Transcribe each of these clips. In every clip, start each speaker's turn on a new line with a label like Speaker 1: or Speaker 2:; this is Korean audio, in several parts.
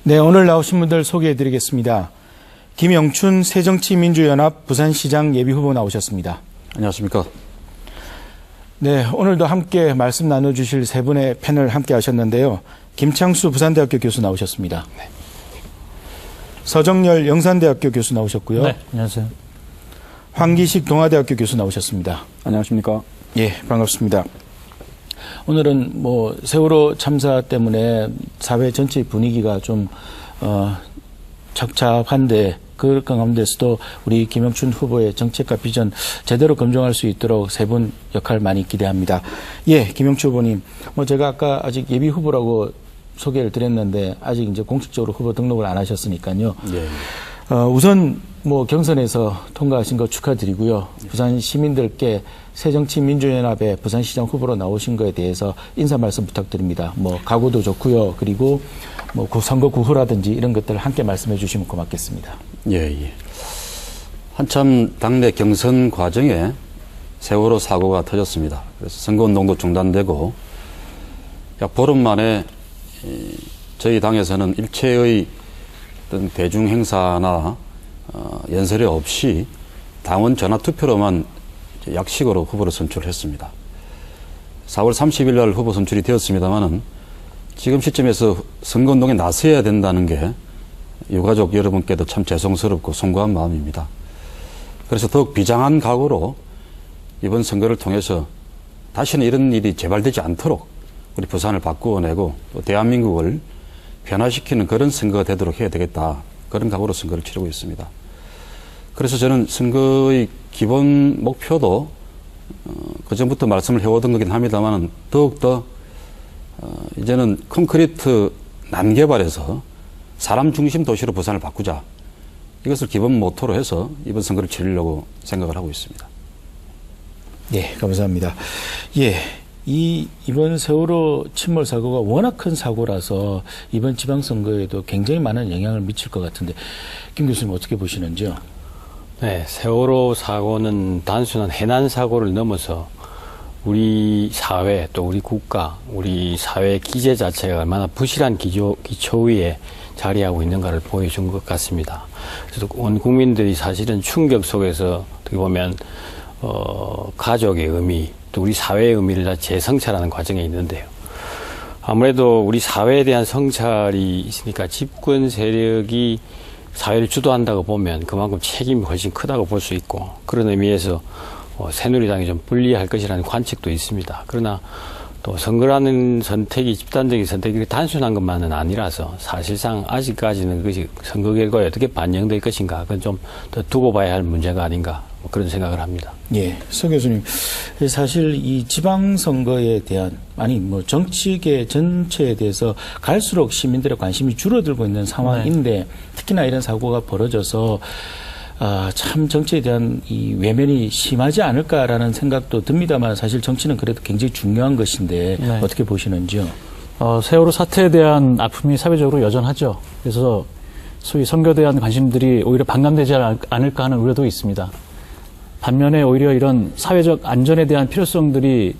Speaker 1: 네, 오늘 나오신 분들 소개해드리겠습니다. 김영춘 새정치민주연합 부산시장 예비후보 나오셨습니다.
Speaker 2: 안녕하십니까.
Speaker 1: 네, 오늘도 함께 말씀 나눠주실 세 분의 패널 함께 하셨는데요. 김창수 부산대학교 교수 나오셨습니다. 네. 서정열 영산대학교 교수 나오셨고요.
Speaker 3: 네, 안녕하세요.
Speaker 1: 황기식 동아대학교 교수 나오셨습니다.
Speaker 4: 안녕하십니까.
Speaker 1: 예, 반갑습니다. 오늘은 세월호 참사 때문에 사회 전체 분위기가 좀 착잡한데 그 가운데서도 우리 김영춘 후보의 정책과 비전 제대로 검증할 수 있도록 세 분 역할 많이 기대합니다. 예, 김영춘 후보님, 제가 아까 아직 예비 후보라고 소개를 드렸는데 아직 이제 공식적으로 후보 등록을 안 하셨으니까요.
Speaker 2: 예.
Speaker 1: 우선 경선에서 통과하신 거 축하드리고요. 부산 시민들께 새정치민주연합의 부산시장 후보로 나오신 거에 대해서 인사 말씀 부탁드립니다. 각오도 좋고요. 그리고 선거 구호라든지 이런 것들 함께 말씀해 주시면 고맙겠습니다.
Speaker 2: 예. 한참 당내 경선 과정에 세월호 사고가 터졌습니다. 그래서 선거운동도 중단되고 약 보름 만에 저희 당에서는 일체의 어떤 대중행사나 연설이 없이 당원 전화투표로만 약식으로 후보를 선출했습니다. 4월 30일 날 후보 선출이 되었습니다만은 지금 시점에서 선거운동에 나서야 된다는 게 유가족 여러분께도 참 죄송스럽고 송구한 마음입니다. 그래서 더욱 비장한 각오로 이번 선거를 통해서 다시는 이런 일이 재발되지 않도록 우리 부산을 바꾸어내고 또 대한민국을 변화시키는 그런 선거가 되도록 해야 되겠다. 그런 각오로 선거를 치르고 있습니다. 그래서 저는 선거의 기본 목표도 그전부터 말씀을 해오던 거긴 합니다만 더욱더 이제는 콘크리트 난개발에서 사람 중심 도시로 부산을 바꾸자. 이것을 기본 모토로 해서 이번 선거를 치르려고 생각을 하고 있습니다.
Speaker 1: 예, 감사합니다. 예. 이번 세월호 침몰 사고가 워낙 큰 사고라서 이번 지방선거에도 굉장히 많은 영향을 미칠 것 같은데 김 교수님 어떻게 보시는지요?
Speaker 3: 네, 세월호 사고는 단순한 해난 사고를 넘어서 우리 사회 또 우리 국가, 우리 사회 기제 자체가 얼마나 부실한 기초 위에 자리하고 있는가를 보여준 것 같습니다. 그래서 온 국민들이 사실은 충격 속에서 어떻게 보면 가족의 의미, 또 우리 사회의 의미를 다 재성찰하는 과정에 있는데요. 아무래도 우리 사회에 대한 성찰이 있으니까 집권 세력이 사회를 주도한다고 보면 그만큼 책임이 훨씬 크다고 볼 수 있고 그런 의미에서 새누리당이 좀 불리할 것이라는 관측도 있습니다. 그러나 또 선거라는 선택이 집단적인 선택이 단순한 것만은 아니라서 사실상 아직까지는 그것이 선거 결과에 어떻게 반영될 것인가 그건 좀 더 두고 봐야 할 문제가 아닌가 그런 생각을 합니다.
Speaker 1: 예, 서 교수님, 사실 이 지방선거에 대한 정치계 전체에 대해서 갈수록 시민들의 관심이 줄어들고 있는 상황인데 네. 특히나 이런 사고가 벌어져서 참 정치에 대한 이 외면이 심하지 않을까라는 생각도 듭니다만 사실 정치는 그래도 굉장히 중요한 것인데 네. 어떻게 보시는지요?
Speaker 4: 세월호 사태에 대한 아픔이 사회적으로 여전하죠. 그래서 소위 선거에 대한 관심들이 오히려 반감되지 않을까 하는 우려도 있습니다. 반면에 오히려 이런 사회적 안전에 대한 필요성들이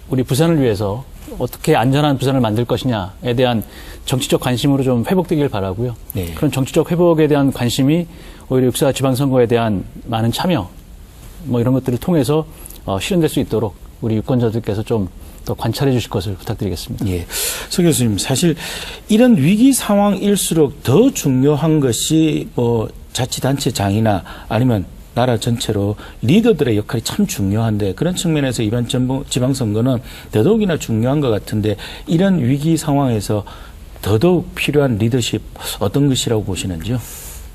Speaker 4: 우리 부산을 위해서 어떻게 안전한 부산을 만들 것이냐에 대한 정치적 관심으로 좀 회복되길 바라고요. 네. 그런 정치적 회복에 대한 관심이 오히려 육사 지방선거에 대한 많은 참여 이런 것들을 통해서 실현될 수 있도록 우리 유권자들께서 좀 더 관찰해 주실 것을 부탁드리겠습니다.
Speaker 1: 예, 서 교수님, 사실 이런 위기 상황일수록 더 중요한 것이 자치단체장이나 아니면 나라 전체로 리더들의 역할이 참 중요한데 그런 측면에서 이번 지방선거는 더더욱이나 중요한 것 같은데 이런 위기 상황에서 더더욱 필요한 리더십 어떤 것이라고 보시는지요?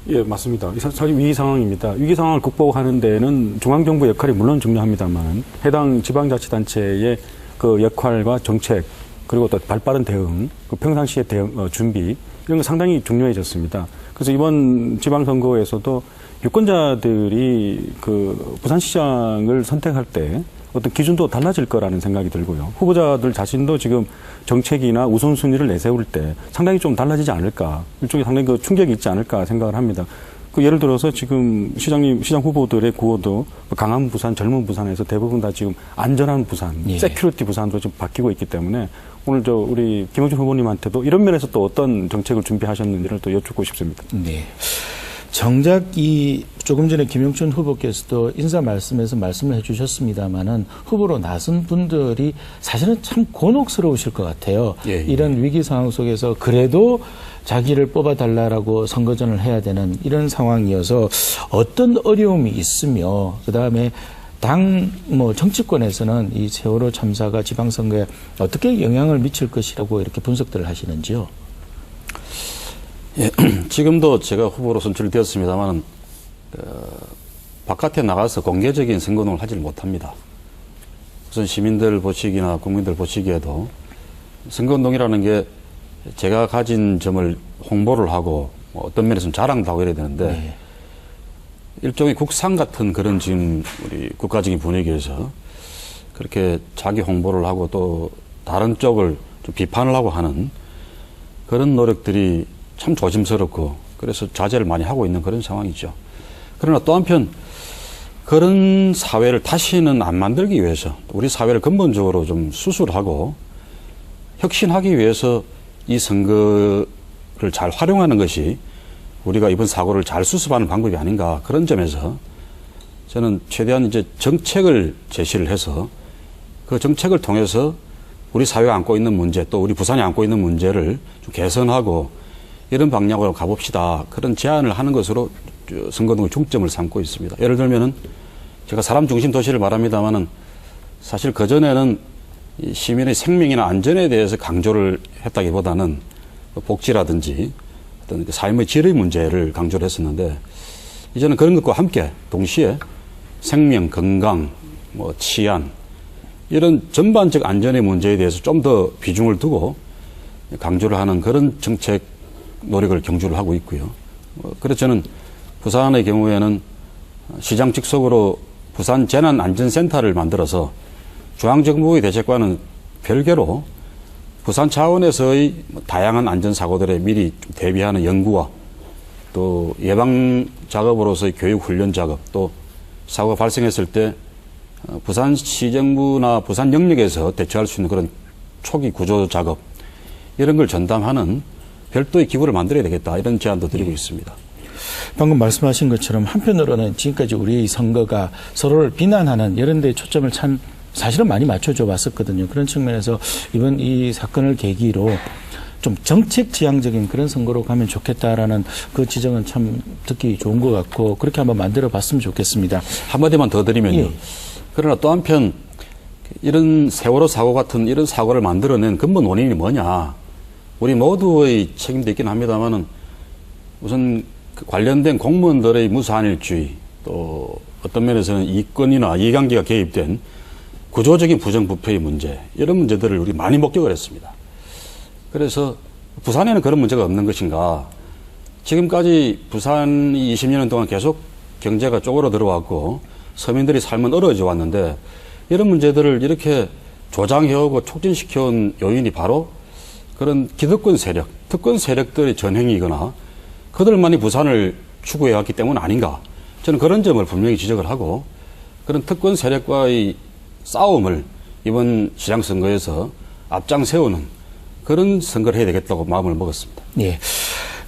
Speaker 5: 예, 맞습니다. 사실 위기 상황입니다. 위기 상황을 극복하는 데는 중앙정부 역할이 물론 중요합니다만 해당 지방자치단체의 그 역할과 정책 그리고 또 발빠른 대응, 그 평상시의 대응, 준비 이런 거 상당히 중요해졌습니다. 그래서 이번 지방선거에서도 유권자들이 그 부산시장을 선택할 때 어떤 기준도 달라질 거라는 생각이 들고요. 후보자들 자신도 지금 정책이나 우선순위를 내세울 때 상당히 좀 달라지지 않을까. 일종의 상당히 그 충격이 있지 않을까 생각을 합니다. 그 예를 들어서 지금 시장 후보들의 구호도 강한 부산, 젊은 부산에서 대부분 다 지금 안전한 부산, 세큐리티 부산으로 지금 바뀌고 있기 때문에 오늘 우리 김영준 후보님한테도 이런 면에서 또 어떤 정책을 준비하셨는지를 또 여쭙고 싶습니다.
Speaker 1: 네. 정작 조금 전에 김영춘 후보께서도 인사 말씀에서 말씀을 해주셨습니다만은 후보로 나선 분들이 사실은 참 곤혹스러우실 것 같아요.
Speaker 2: 예.
Speaker 1: 이런 위기 상황 속에서 그래도 자기를 뽑아달라고 선거전을 해야 되는 이런 상황이어서 어떤 어려움이 있으며 그다음에 정치권에서는 이 세월호 참사가 지방선거에 어떻게 영향을 미칠 것이라고 이렇게 분석들을 하시는지요?
Speaker 2: 예, 지금도 제가 후보로 선출되었습니다만 바깥에 나가서 공개적인 선거운동을 하지를 못합니다. 우선 시민들 보시기나 국민들 보시기에도 선거운동이라는 게 제가 가진 점을 홍보를 하고 어떤 면에서는 자랑도 하고 이래야 되는데
Speaker 1: 네.
Speaker 2: 일종의 국상 같은 그런 지금 우리 국가적인 분위기에서 그렇게 자기 홍보를 하고 또 다른 쪽을 좀 비판을 하고 하는 그런 노력들이 참 조심스럽고 그래서 자제를 많이 하고 있는 그런 상황이죠. 그러나 또 한편 그런 사회를 다시는 안 만들기 위해서 우리 사회를 근본적으로 좀 수술하고 혁신하기 위해서 이 선거를 잘 활용하는 것이 우리가 이번 사고를 잘 수습하는 방법이 아닌가 그런 점에서 저는 최대한 이제 정책을 제시를 해서 그 정책을 통해서 우리 사회가 안고 있는 문제 또 우리 부산이 안고 있는 문제를 좀 개선하고 이런 방향으로 가봅시다. 그런 제안을 하는 것으로 선거운동의 중점을 삼고 있습니다. 예를 들면은 제가 사람 중심 도시를 말합니다만은 사실 그전에는 시민의 생명이나 안전에 대해서 강조를 했다기보다는 복지라든지 어떤 삶의 질의 문제를 강조를 했었는데 이제는 그런 것과 함께 동시에 생명, 건강, 치안 이런 전반적 안전의 문제에 대해서 좀 더 비중을 두고 강조를 하는 그런 정책 노력을 경주를 하고 있고요. 그래서 저는 부산의 경우에는 시장 직속으로 부산 재난안전센터를 만들어서 중앙정부의 대책과는 별개로 부산 차원에서의 다양한 안전사고들에 미리 좀 대비하는 연구와 또 예방 작업으로서의 교육 훈련 작업 또 사고가 발생했을 때 부산시정부나 부산 영역에서 대처할 수 있는 그런 초기 구조 작업 이런 걸 전담하는 별도의 기구를 만들어야 되겠다 이런 제안도 드리고 있습니다.
Speaker 1: 방금 말씀하신 것처럼 한편으로는 지금까지 우리의 선거가 서로를 비난하는 이런 데 초점을 참 사실은 많이 맞춰줘 왔었거든요. 그런 측면에서 이번 이 사건을 계기로 좀 정책 지향적인 그런 선거로 가면 좋겠다라는 그 지적은 참 듣기 좋은 것 같고 그렇게 한번 만들어 봤으면 좋겠습니다.
Speaker 2: 한마디만 더 드리면요.
Speaker 1: 예.
Speaker 2: 그러나 또 한편 이런 세월호 사고 같은 이런 사고를 만들어낸 근본 원인이 뭐냐. 우리 모두의 책임도 있긴 합니다만은 우선 그 관련된 공무원들의 무사안일주의 또 어떤 면에서는 이권이나 이해관계가 개입된 구조적인 부정부패의 문제 이런 문제들을 우리 많이 목격을 했습니다. 그래서 부산에는 그런 문제가 없는 것인가. 지금까지 부산이 20년 동안 계속 경제가 쪼그라들어왔고 서민들이 삶은 어려워져 왔는데 이런 문제들을 이렇게 조장해오고 촉진시켜온 요인이 바로 그런 기득권 세력, 특권 세력들의 전행이거나 그들만이 부산을 추구해왔기 때문 아닌가. 저는 그런 점을 분명히 지적을 하고 그런 특권 세력과의 싸움을 이번 시장선거에서 앞장 세우는 그런 선거를 해야 되겠다고 마음을 먹었습니다.
Speaker 1: 예.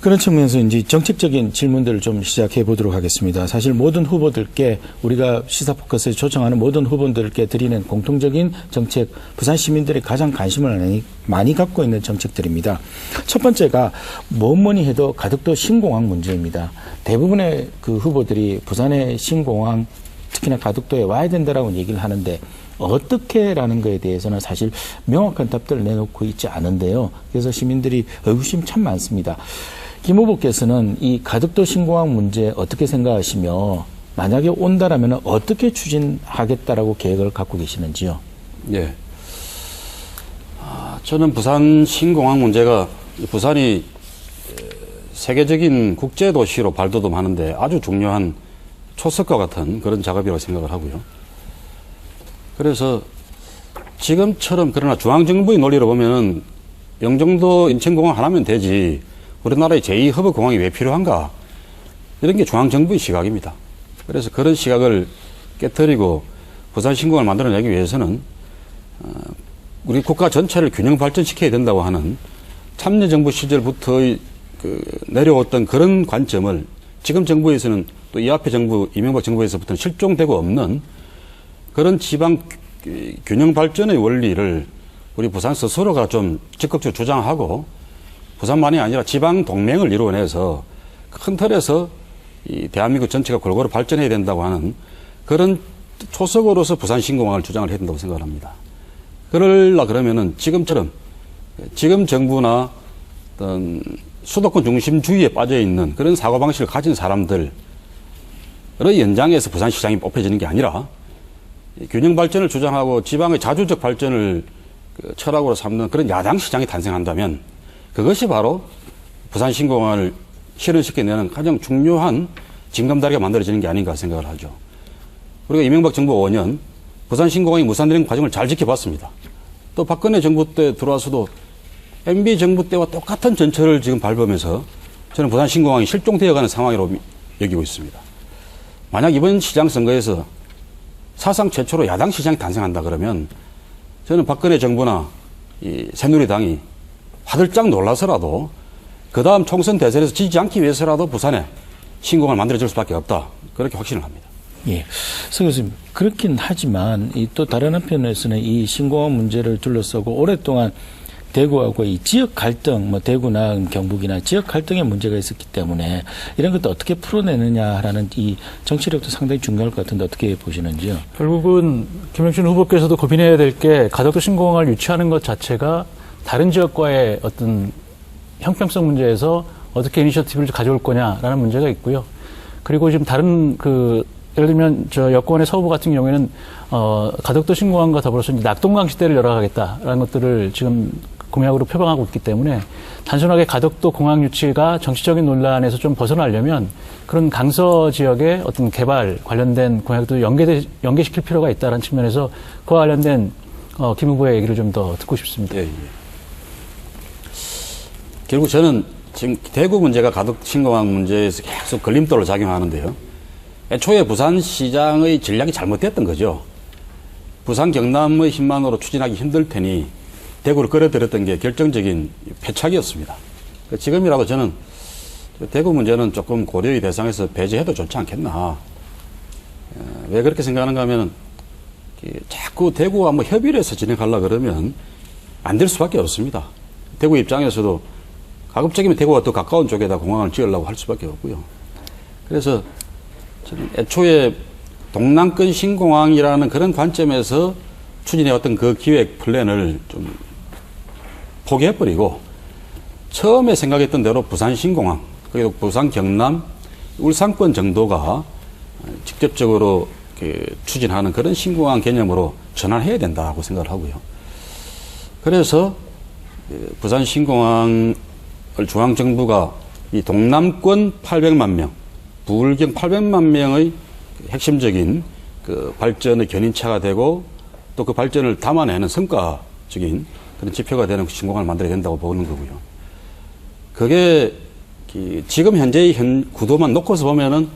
Speaker 1: 그런 측면에서 이제 정책적인 질문들을 좀 시작해 보도록 하겠습니다. 사실 모든 후보들께 우리가 시사포커스에 초청하는 모든 후보들께 드리는 공통적인 정책, 부산 시민들이 가장 관심을 많이 갖고 있는 정책들입니다. 첫 번째가 뭐니 해도 가덕도 신공항 문제입니다. 대부분의 그 후보들이 부산의 신공항, 특히나 가덕도에 와야 된다라고 얘기를 하는데 어떻게라는 거에 대해서는 사실 명확한 답들을 내놓고 있지 않은데요. 그래서 시민들이 의구심이 참 많습니다. 김 후보께서는 이 가덕도 신공항 문제 어떻게 생각하시며 만약에 온다라면 어떻게 추진하겠다라고 계획을 갖고 계시는지요?
Speaker 2: 예. 저는 부산 신공항 문제가 부산이 세계적인 국제도시로 발돋움하는데 아주 중요한 초석과 같은 그런 작업이라고 생각을 하고요. 그래서 지금처럼 그러나 중앙정부의 논리로 보면은 영종도 인천공항 하나면 되지 우리나라의 제2허브공항이 왜 필요한가 이런 게 중앙정부의 시각입니다. 그래서 그런 시각을 깨뜨리고 부산 신공항을 만들어내기 위해서는 우리 국가 전체를 균형 발전시켜야 된다고 하는 참여정부 시절부터의 내려왔던 그런 관점을 지금 정부에서는 또 이 앞에 정부, 이명박 정부에서부터는 실종되고 없는 그런 지방 균형 발전의 원리를 우리 부산 스스로가 좀 적극적으로 주장하고 부산만이 아니라 지방 동맹을 이루어내서 큰 틀에서 이 대한민국 전체가 골고루 발전해야 된다고 하는 그런 초석으로서 부산 신공항을 주장을 해야 된다고 생각합니다. 그러려 그러면은 지금처럼 지금 정부나 어떤 수도권 중심주의에 빠져 있는 그런 사고방식을 가진 사람들의 연장에서 부산시장이 뽑혀지는 게 아니라 균형 발전을 주장하고 지방의 자주적 발전을 철학으로 삼는 그런 야당 시장이 탄생한다면 그것이 바로 부산 신공항을 실현시켜내는 가장 중요한 징검다리가 만들어지는 게 아닌가 생각을 하죠. 우리가 이명박 정부 5년 부산 신공항이 무산되는 과정을 잘 지켜봤습니다. 또 박근혜 정부 때 들어와서도 MB 정부 때와 똑같은 전철을 지금 밟으면서 저는 부산 신공항이 실종되어가는 상황으로 여기고 있습니다. 만약 이번 시장 선거에서 사상 최초로 야당 시장이 탄생한다 그러면 저는 박근혜 정부나 이 새누리당이 화들짝 놀라서라도 그 다음 총선 대선에서 지지 않기 위해서라도 부산에 신공항을 만들어줄 수밖에 없다. 그렇게 확신을 합니다.
Speaker 1: 예. 서 교수님, 그렇긴 하지만 또 다른 한편에서는 이 신공항 문제를 둘러싸고 오랫동안 대구하고 이 지역 갈등, 뭐 대구나 경북이나 지역 갈등의 문제가 있었기 때문에 이런 것도 어떻게 풀어내느냐라는 이 정치력도 상당히 중요할 것 같은데 어떻게 보시는지요?
Speaker 4: 결국은 김영춘 후보께서도 고민해야 될 게 가덕도 신공항을 유치하는 것 자체가 다른 지역과의 어떤 형평성 문제에서 어떻게 이니셔티브를 가져올 거냐라는 문제가 있고요. 그리고 지금 다른 예를 들면 저 여권의 서후보 같은 경우에는 가덕도 신공항과 더불어서 이제 낙동강 시대를 열어가겠다라는 것들을 지금 공약으로 표방하고 있기 때문에 단순하게 가덕도 공항 유치가 정치적인 논란에서 좀 벗어나려면 그런 강서 지역의 어떤 개발 관련된 공약도 연계시킬 필요가 있다는 측면에서 그와 관련된 김 후보의 얘기를 좀 더 듣고 싶습니다.
Speaker 2: 예. 결국 저는 지금 대구 문제가 가덕 신공항 문제에서 계속 걸림돌로 작용하는데요. 애초에 부산시장의 전략이 잘못됐던 거죠. 부산 경남의 힘만으로 추진하기 힘들 테니 대구를 끌어들였던 게 결정적인 패착이었습니다. 지금이라도 저는 대구 문제는 조금 고려의 대상에서 배제해도 좋지 않겠나. 왜 그렇게 생각하는가 하면 자꾸 대구와 뭐 협의를 해서 진행하려고 그러면 안 될 수밖에 없습니다. 대구 입장에서도 가급적이면 대구가 더 가까운 쪽에다 공항을 지으려고 할 수밖에 없고요. 그래서 저는 애초에 동남권 신공항이라는 그런 관점에서 추진해왔던 그 기획 플랜을 좀 포기해버리고 처음에 생각했던 대로 부산 신공항, 그리고 부산 경남, 울산권 정도가 직접적으로 추진하는 그런 신공항 개념으로 전환해야 된다고 생각을 하고요. 그래서 부산 신공항을 중앙정부가 이 동남권 800만 명, 부울경 800만 명의 핵심적인 그 발전의 견인차가 되고 또 그 발전을 담아내는 성과적인 그런 지표가 되는 신공항을 만들어야 된다고 보는 거고요. 그게 지금 현재의 구도만 놓고서 보면은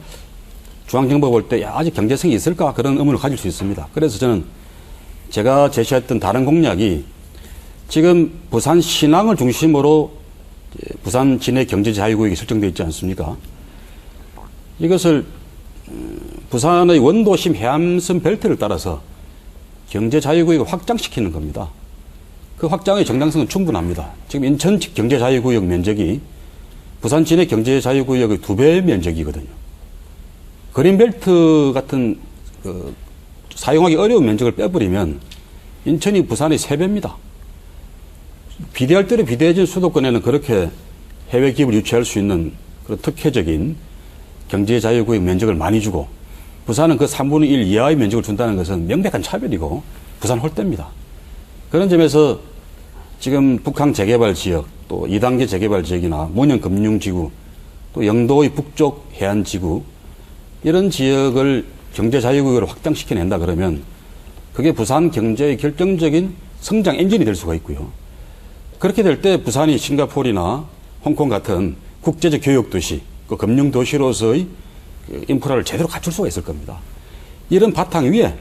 Speaker 2: 중앙정부가 볼 때 아직 경제성이 있을까 그런 의문을 가질 수 있습니다. 그래서 저는 제가 제시했던 다른 공약이 지금 부산 신항을 중심으로 부산 진해 경제자유구역이 설정되어 있지 않습니까? 이것을 부산의 원도심 해안선 벨트를 따라서 경제자유구역을 확장시키는 겁니다. 그 확장의 정당성은 충분합니다. 지금 인천 경제자유구역 면적이 부산 진해 경제자유구역의 2배 면적이거든요. 그린벨트 같은 사용하기 어려운 면적을 빼버리면 인천이 부산의 3배입니다. 비대할 대로 비대해진 수도권에는 그렇게 해외 기업을 유치할 수 있는 그런 특혜적인 경제자유구역 면적을 많이 주고 부산은 그 3분의 1 이하의 면적을 준다는 것은 명백한 차별이고 부산 홀대입니다. 그런 점에서 지금 북한 재개발 지역 또 2단계 재개발 지역이나 문현금융지구 또 영도의 북쪽 해안지구 이런 지역을 경제자유구역으로 확장시켜낸다 그러면 그게 부산 경제의 결정적인 성장 엔진이 될 수가 있고요. 그렇게 될 때 부산이 싱가포르나 홍콩 같은 국제적 교역도시, 그 금융도시로서의 인프라를 제대로 갖출 수가 있을 겁니다. 이런 바탕 위에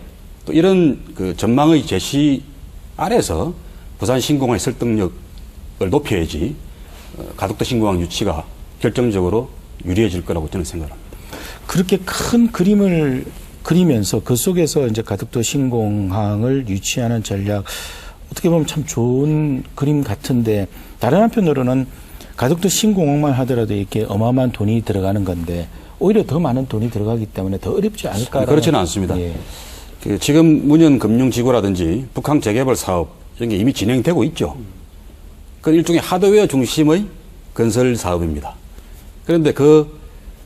Speaker 2: 또 이런 그 전망의 제시 아래서 부산 신공항의 설득력을 높여야지 가덕도 신공항 유치가 결정적으로 유리해질 거라고 저는 생각합니다.
Speaker 1: 그렇게 큰 그림을 그리면서 그 속에서 이제 가덕도 신공항을 유치하는 전략 어떻게 보면 참 좋은 그림 같은데 다른 한편으로는 가덕도 신공항만 하더라도 이렇게 어마어마한 돈이 들어가는 건데 오히려 더 많은 돈이 들어가기 때문에 더 어렵지 않을까?
Speaker 2: 그렇지는 않습니다.
Speaker 1: 예.
Speaker 2: 지금 문현금융지구라든지 북한 재개발 사업 이런 게 이미 진행되고 있죠. 그 일종의 하드웨어 중심의 건설 사업입니다. 그런데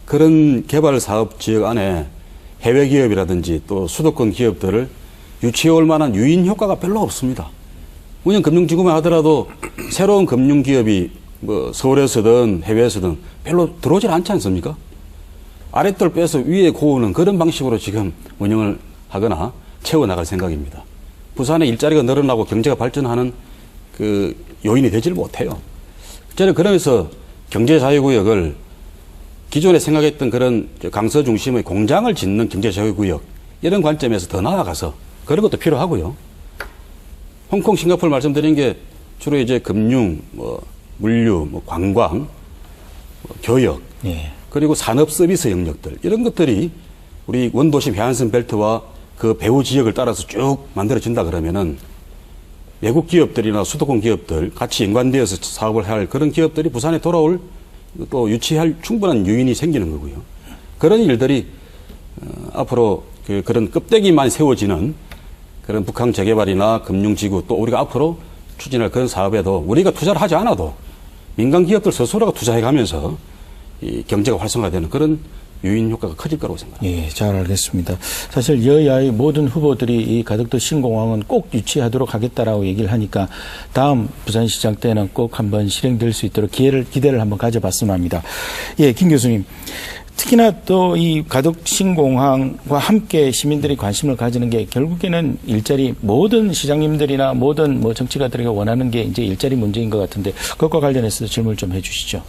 Speaker 2: 그런 개발 사업 지역 안에 해외 기업이라든지 또 수도권 기업들을 유치해올 만한 유인 효과가 별로 없습니다. 문현금융지구만 하더라도 새로운 금융기업이 뭐 서울에서든 해외에서든 별로 들어오질 않지 않습니까? 아랫돌 빼서 위에 고우는 그런 방식으로 지금 운영을 하거나 채워나갈 생각입니다. 부산의 일자리가 늘어나고 경제가 발전하는 그 요인이 되질 못해요. 저는 그러면서 경제자유구역을 기존에 생각했던 그런 강서 중심의 공장을 짓는 경제자유구역 이런 관점에서 더 나아가서 그런 것도 필요하고요. 홍콩, 싱가포르 말씀드린 게 주로 이제 금융, 물류, 관광, 교역,
Speaker 1: 예.
Speaker 2: 그리고 산업 서비스 영역들 이런 것들이 우리 원도심 해안선 벨트와 그 배후 지역을 따라서 쭉 만들어진다 그러면은 외국 기업들이나 수도권 기업들 같이 연관되어서 사업을 할 그런 기업들이 부산에 돌아올 또 유치할 충분한 요인이 생기는 거고요. 그런 일들이 앞으로 그런 껍데기만 세워지는 그런 북한 재개발이나 금융지구 또 우리가 앞으로 추진할 그런 사업에도 우리가 투자를 하지 않아도 민간 기업들 스스로가 투자해가면서 이 경제가 활성화되는 그런 유인 효과가 커질 거라고 생각합니다.
Speaker 1: 예, 잘 알겠습니다. 사실 여야의 모든 후보들이 이 가덕도 신공항은 꼭 유치하도록 하겠다라고 얘기를 하니까 다음 부산시장 때는 꼭 한번 실행될 수 있도록 기대를 한번 가져봤으면 합니다. 예, 김 교수님. 특히나 또 이 가덕 신공항과 함께 시민들이 관심을 가지는 게 결국에는 일자리 모든 시장님들이나 모든 정치가들이 원하는 게 이제 일자리 문제인 것 같은데 그것과 관련해서 질문을 좀 해주시죠.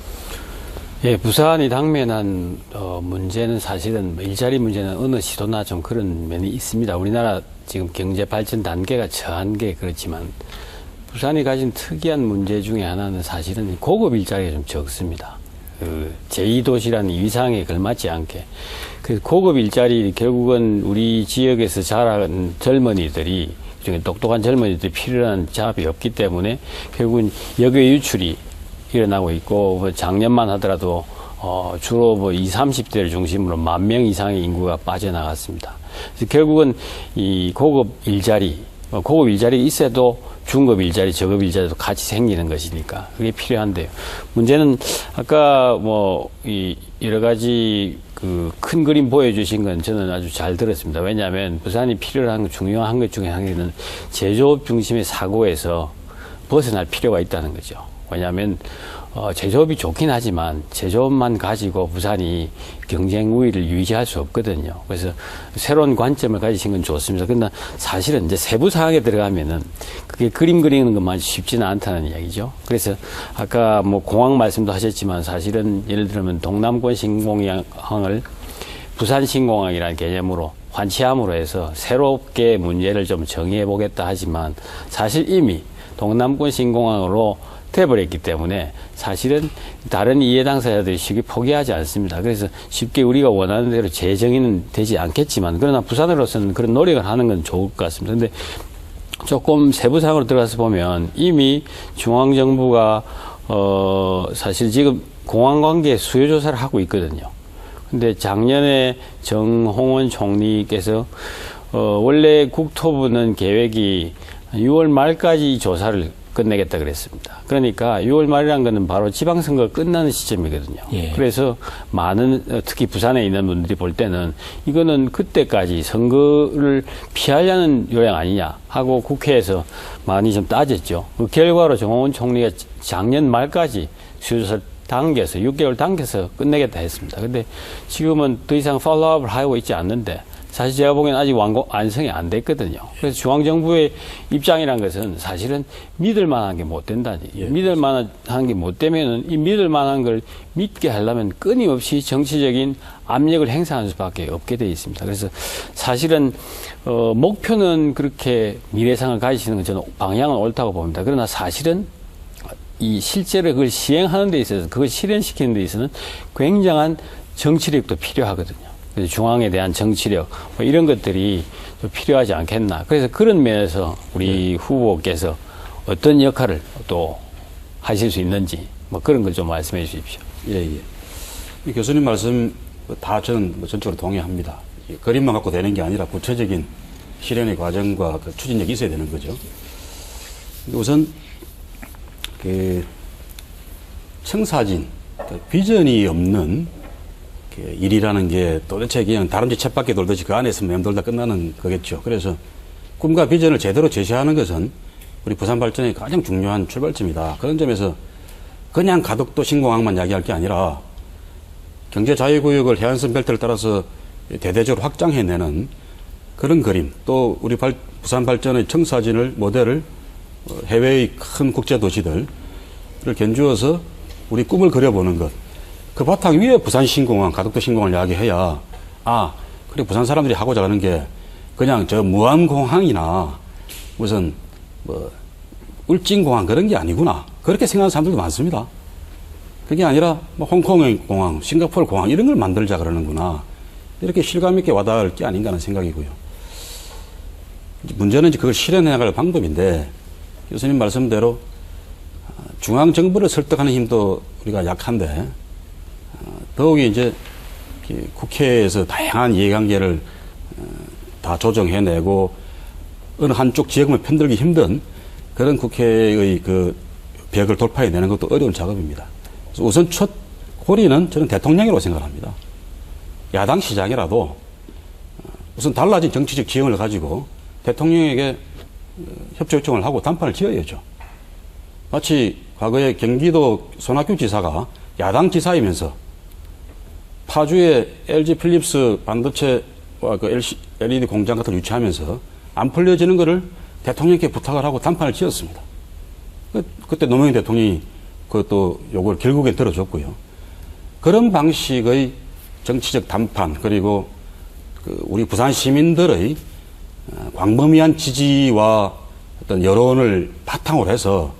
Speaker 3: 예, 부산이 당면한 문제는 사실은 일자리 문제는 어느 시도나 좀 그런 면이 있습니다. 우리나라 지금 경제 발전 단계가 처한 게 그렇지만 부산이 가진 특이한 문제 중에 하나는 사실은 고급 일자리가 좀 적습니다. 그 제2도시라는 위상에 걸맞지 않게. 그 고급 일자리 결국은 우리 지역에서 자란 젊은이들이 중에 똑똑한 젊은이들이 필요한 작업이 없기 때문에 결국은 역외 유출이 일어나고 있고 작년만 하더라도 주로 20, 30대를 중심으로 10,000명 이상의 인구가 빠져나갔습니다. 그래서 결국은 이 고급 일자리 있어도 중급 일자리, 저급 일자리도 같이 생기는 것이니까 그게 필요한데요. 문제는 아까 이 여러 가지 그 큰 그림 보여주신 건 저는 아주 잘 들었습니다. 왜냐하면 부산이 필요한 중요한 것 중에 하나는 제조업 중심의 사고에서 벗어날 필요가 있다는 거죠. 왜냐하면 제조업이 좋긴 하지만 제조업만 가지고 부산이 경쟁 우위를 유지할 수 없거든요. 그래서 새로운 관점을 가지신 건 좋습니다. 그러나 사실은 이제 세부 사항에 들어가면은 그게 그림 그리는 것만 쉽지는 않다는 이야기죠. 그래서 아까 공항 말씀도 하셨지만 사실은 예를 들면 동남권 신공항을 부산 신공항이라는 개념으로 환치함으로 해서 새롭게 문제를 좀 정의해 보겠다 하지만 사실 이미 동남권 신공항으로 돼버렸기 때문에 사실은 다른 이해 당사자들이 쉽게 포기하지 않습니다. 그래서 쉽게 우리가 원하는 대로 재정의는 되지 않겠지만 그러나 부산으로서는 그런 노력을 하는 건 좋을 것 같습니다. 근데 조금 세부사항으로 들어가서 보면 이미 중앙정부가 사실 지금 공항관계 수요조사를 하고 있거든요. 근데 작년에 정홍원 총리께서 원래 국토부는 계획이 6월 말까지 조사를 끝내겠다 그랬습니다. 그러니까 6월 말이라는 거는 바로 지방선거가 끝나는 시점이거든요.
Speaker 1: 예.
Speaker 3: 그래서 많은 특히 부산에 있는 분들이 볼 때는 이거는 그때까지 선거를 피하려는 요양 아니냐 하고 국회에서 많이 좀 따졌죠. 그 결과로 정홍원 총리가 작년 말까지 수요조사를 당겨서 6개월 당겨서 끝내겠다 했습니다. 근데 지금은 더 이상 팔로우업을 하고 있지 않는데 사실 제가 보기에는 아직 완성이 안 됐거든요. 그래서 중앙정부의 입장이란 것은 사실은 믿을 만한 게 못 된다니. 믿을 만한 게 못 되면은 이 믿을 만한 걸 믿게 하려면 끊임없이 정치적인 압력을 행사하는 수밖에 없게 돼 있습니다. 그래서 사실은 목표는 그렇게 미래상을 가지시는 건 저는 방향은 옳다고 봅니다. 그러나 사실은 이 실제로 그걸 시행하는 데 있어서 그걸 실현시키는 데 있어서는 굉장한 정치력도 필요하거든요. 그래서 중앙에 대한 정치력 뭐 이런 것들이 좀 필요하지 않겠나. 그래서 그런 면에서 우리 후보께서 어떤 역할을 또 하실 수 있는지 뭐 그런 걸 좀 말씀해 주십시오.
Speaker 2: 예, 예. 교수님 말씀 다 저는 뭐 전적으로 동의합니다. 그림만 갖고 되는 게 아니라 구체적인 실현의 과정과 그 추진력이 있어야 되는 거죠. 우선 그 청사진, 그 비전이 없는 그 일이라는 게 도대체 그냥 다람쥐 쳇바퀴 돌듯이 그 안에서 맴돌다 끝나는 거겠죠. 그래서 꿈과 비전을 제대로 제시하는 것은 우리 부산 발전의 가장 중요한 출발점이다. 그런 점에서 그냥 가덕도 신공항만 이야기할 게 아니라 경제자유구역을 해안선 벨트를 따라서 대대적으로 확장해내는 그런 그림, 또 우리 부산 발전의 청사진을 모델을 해외의 큰 국제도시들을 견주어서 우리 꿈을 그려보는 것. 그 바탕 위에 부산 신공항, 가덕도 신공항을 이야기해야, 아, 그래, 부산 사람들이 하고자 하는 게 그냥 저 무안공항이나 무슨, 울진공항 그런 게 아니구나. 그렇게 생각하는 사람들도 많습니다. 그게 아니라 뭐 홍콩의 공항, 싱가포르 공항 이런 걸 만들자 그러는구나. 이렇게 실감 있게 와닿을 게 아닌가 하는 생각이고요. 문제는 이제 그걸 실현해 나갈 방법인데, 교수님 말씀대로 중앙정부를 설득하는 힘도 우리가 약한데, 더욱이 이제 국회에서 다양한 이해관계를 다 조정해내고 어느 한쪽 지역만 편들기 힘든 그런 국회의 그 벽을 돌파해내는 것도 어려운 작업입니다. 그래서 우선 첫 고리는 저는 대통령이라고 생각합니다. 야당 시장이라도 우선 달라진 정치적 지형을 가지고 대통령에게 협조 요청을 하고 담판을 지어야죠. 마치 과거에 경기도 손학규 지사가 야당 지사이면서 파주에 LG 필립스 반도체와 그 LED 공장 같은 걸 유치하면서 안 풀려지는 것을 대통령께 부탁을 하고 담판을 지었습니다. 그때 노무현 대통령이 그것도 요걸 결국엔 들어줬고요. 그런 방식의 정치적 담판, 그리고 우리 부산 시민들의 광범위한 지지와 어떤 여론을 바탕으로 해서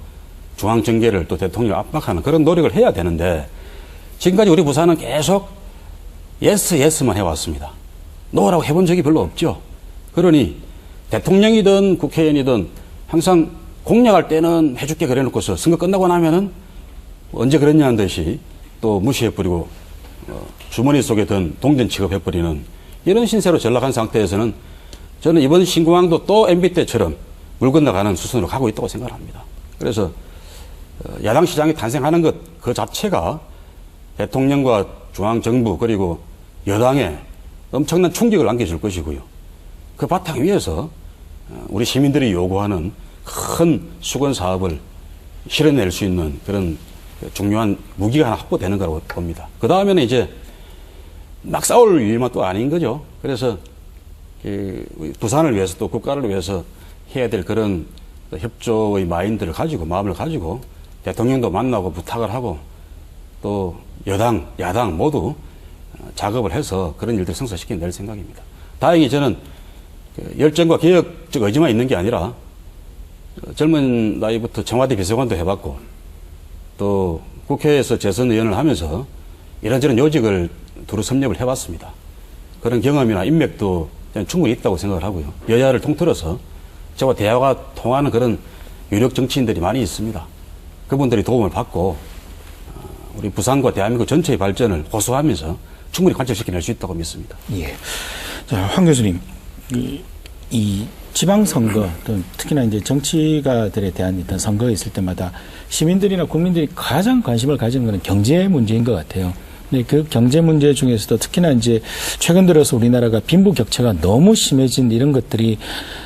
Speaker 2: 중앙정계를 또 대통령을 압박하는 그런 노력을 해야 되는데, 지금까지 우리 부산은 계속 예스만 해왔습니다. 노라고 해본 적이 별로 없죠. 그러니 대통령이든 국회의원이든 항상 공약할 때는 해줄게 그래놓고서 선거 끝나고 나면은 언제 그랬냐는 듯이 또 무시해버리고 주머니 속에 든 동전 취급해버리는 이런 신세로 전락한 상태에서는 저는 이번 신공항도 또 MB 때처럼 물 건너가는 수순으로 가고 있다고 생각합니다. 그래서 야당 시장이 탄생하는 것 그 자체가 대통령과 중앙정부 그리고 여당에 엄청난 충격을 안겨줄 것이고요. 그 바탕 위에서 우리 시민들이 요구하는 큰 수건 사업을 실현낼 수 있는 그런 중요한 무기가 하나 확보되는 거라고 봅니다. 그 다음에는 이제 막 싸울 일만 또 아닌 거죠. 그래서 부산을 위해서 또 국가를 위해서 해야 될 그런 협조의 마인드를 가지고 마음을 가지고 대통령도 만나고 부탁을 하고 또 여당, 야당 모두 작업을 해서 그런 일들 성사시켜낼 생각입니다. 다행히 저는 열정과 개혁적 의지만 있는 게 아니라 젊은 나이부터 청와대 비서관도 해봤고 또 국회에서 재선 의원을 하면서 이런저런 요직을 두루 섭렵을 해봤습니다. 그런 경험이나 인맥도 충분히 있다고 생각을 하고요. 여야를 통틀어서 저와 대화가 통하는 그런 유력 정치인들이 많이 있습니다. 그분들이 도움을 받고 우리 부산과 대한민국 전체의 발전을 호소하면서 충분히 관철시켜낼 수 있다고 믿습니다.
Speaker 1: 예. 자, 황 교수님, 이 지방선거, 특히나 이제 정치가들에 대한 어떤 선거가 있을 때마다 시민들이나 국민들이 가장 관심을 가지는 것은 경제 문제인 것 같아요. 근데 그 경제 문제 중에서도 특히나 이제 최근 들어서 우리나라가 빈부 격차가 너무 심해진 이런 것들이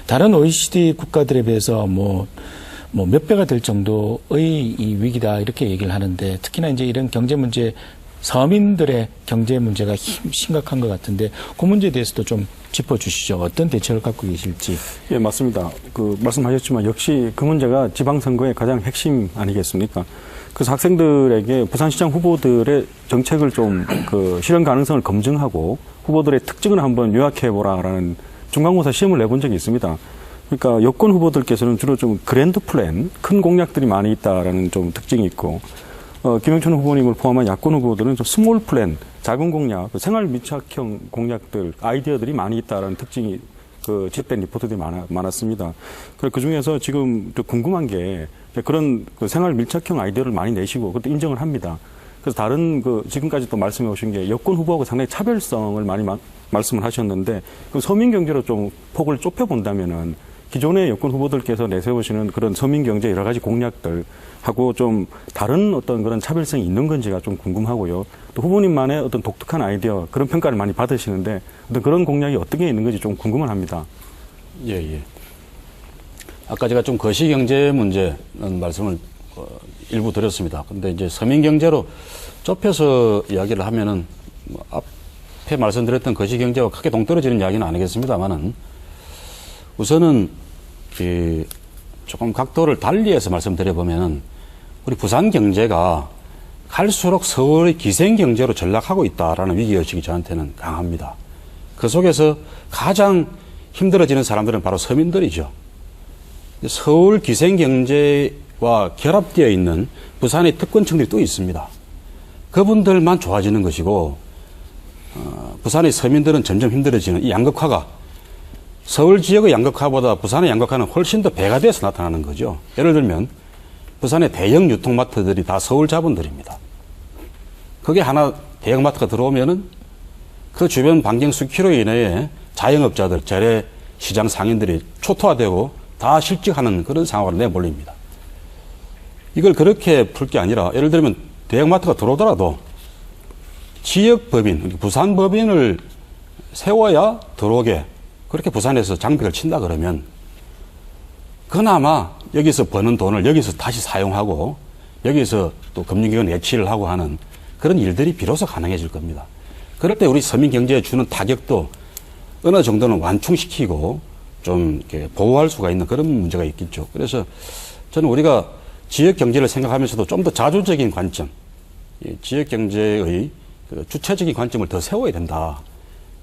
Speaker 1: 다른 OECD 국가들에 비해서 뭐 뭐 몇 배가 될 정도의 이 위기다 이렇게 얘기를 하는데 특히나 이제 이런 경제 문제 서민들의 경제 문제가 심각한 것 같은데 그 문제에 대해서도 좀 짚어주시죠. 어떤 대책을 갖고 계실지.
Speaker 5: 예, 맞습니다. 그 말씀하셨지만 역시 그 문제가 지방선거의 가장 핵심 아니겠습니까? 그래서 학생들에게 부산시장 후보들의 정책을 좀 그 실현 가능성을 검증하고 후보들의 특징을 한번 요약해보라라는 중간고사 시험을 내본 적이 있습니다. 그러니까 여권 후보들께서는 주로 좀 그랜드 플랜, 큰 공약들이 많이 있다라는 좀 특징이 있고, 김영춘 후보님을 포함한 야권 후보들은 좀 스몰 플랜, 작은 공약, 생활 밀착형 공약들, 아이디어들이 많이 있다라는 특징이 그 집된 리포트들이 많았습니다. 그래서 그 중에서 지금 좀 궁금한 게 그런 그 생활 밀착형 아이디어를 많이 내시고 그것도 인정을 합니다. 그래서 다른 그 지금까지 또 말씀해 오신 게 여권 후보하고 상당히 차별성을 많이 말씀을 하셨는데 그 서민 경제로 좀 폭을 좁혀 본다면은 기존의 여권 후보들께서 내세우시는 그런 서민 경제 여러 가지 공약들하고 좀 다른 어떤 그런 차별성이 있는 건지가 좀 궁금하고요. 또 후보님만의 어떤 독특한 아이디어 그런 평가를 많이 받으시는데 어떤 그런 공약이 어떻게 있는 건지 좀 궁금은 합니다.
Speaker 2: 예. 아까 제가 좀 거시경제 문제는 말씀을 일부 드렸습니다. 근데 이제 서민경제로 좁혀서 이야기를 하면은 뭐 앞에 말씀드렸던 거시경제와 크게 동떨어지는 이야기는 아니겠습니다만은 우선은 조금 각도를 달리해서 말씀드려보면은 우리 부산 경제가 갈수록 서울의 기생경제로 전락하고 있다라는 위기의식이 저한테는 강합니다. 그 속에서 가장 힘들어지는 사람들은 바로 서민들이죠. 서울 기생경제와 결합되어 있는 부산의 특권층들이 또 있습니다. 그분들만 좋아지는 것이고 부산의 서민들은 점점 힘들어지는 이 양극화가 서울 지역의 양극화보다 부산의 양극화는 훨씬 더 배가 돼서 나타나는 거죠. 예를 들면 부산의 대형 유통마트들이 다 서울 자본들입니다. 그게 하나 대형마트가 들어오면은 그 주변 반경 수킬로 이내에 자영업자들, 재래 시장 상인들이 초토화되고 다 실직하는 그런 상황으로 내몰립니다. 이걸 그렇게 풀 게 아니라 예를 들면 대형마트가 들어오더라도 지역 법인, 부산 법인을 세워야 들어오게 그렇게 부산에서 장벽을 친다 그러면 그나마 여기서 버는 돈을 여기서 다시 사용하고 여기서 또 금융기관 예치를 하고 하는 그런 일들이 비로소 가능해질 겁니다. 그럴 때 우리 서민 경제에 주는 타격도 어느 정도는 완충시키고 좀 이렇게 보호할 수가 있는 그런 문제가 있겠죠. 그래서 저는 우리가 지역 경제를 생각하면서도 좀 더 자주적인 관점, 지역 경제의 그 주체적인 관점을 더 세워야 된다.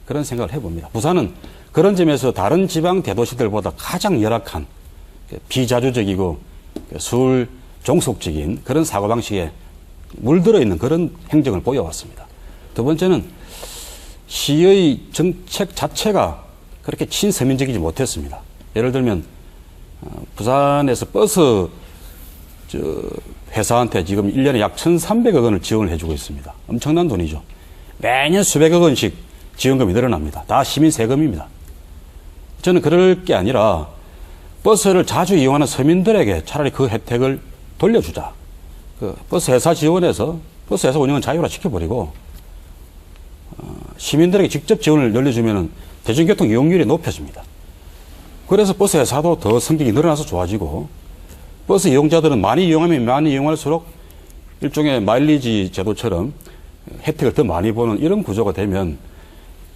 Speaker 2: 그런 생각을 해봅니다. 부산은 그런 점에서 다른 지방 대도시들보다 가장 열악한 비자주적이고 술 종속적인 그런 사고방식에 물들어 있는 그런 행정을 보여왔습니다. 두 번째는 시의 정책 자체가 그렇게 친서민적이지 못했습니다. 예를 들면 부산에서 버스 회사한테 지금 1년에 약 1,300억 원을 지원을 해주고 있습니다. 엄청난 돈이죠. 매년 수백억 원씩 지원금이 늘어납니다. 다 시민 세금입니다. 저는 그럴 게 아니라 버스를 자주 이용하는 서민들에게 차라리 그 혜택을 돌려주자. 그 버스 회사 지원해서 버스 회사 운영은 자유화 시켜버리고 시민들에게 직접 지원을 늘려주면 대중교통 이용률이 높아집니다. 그래서 버스 회사도 더 성격이 늘어나서 좋아지고 버스 이용자들은 많이 이용하면 많이 이용할수록 일종의 마일리지 제도처럼 혜택을 더 많이 보는 이런 구조가 되면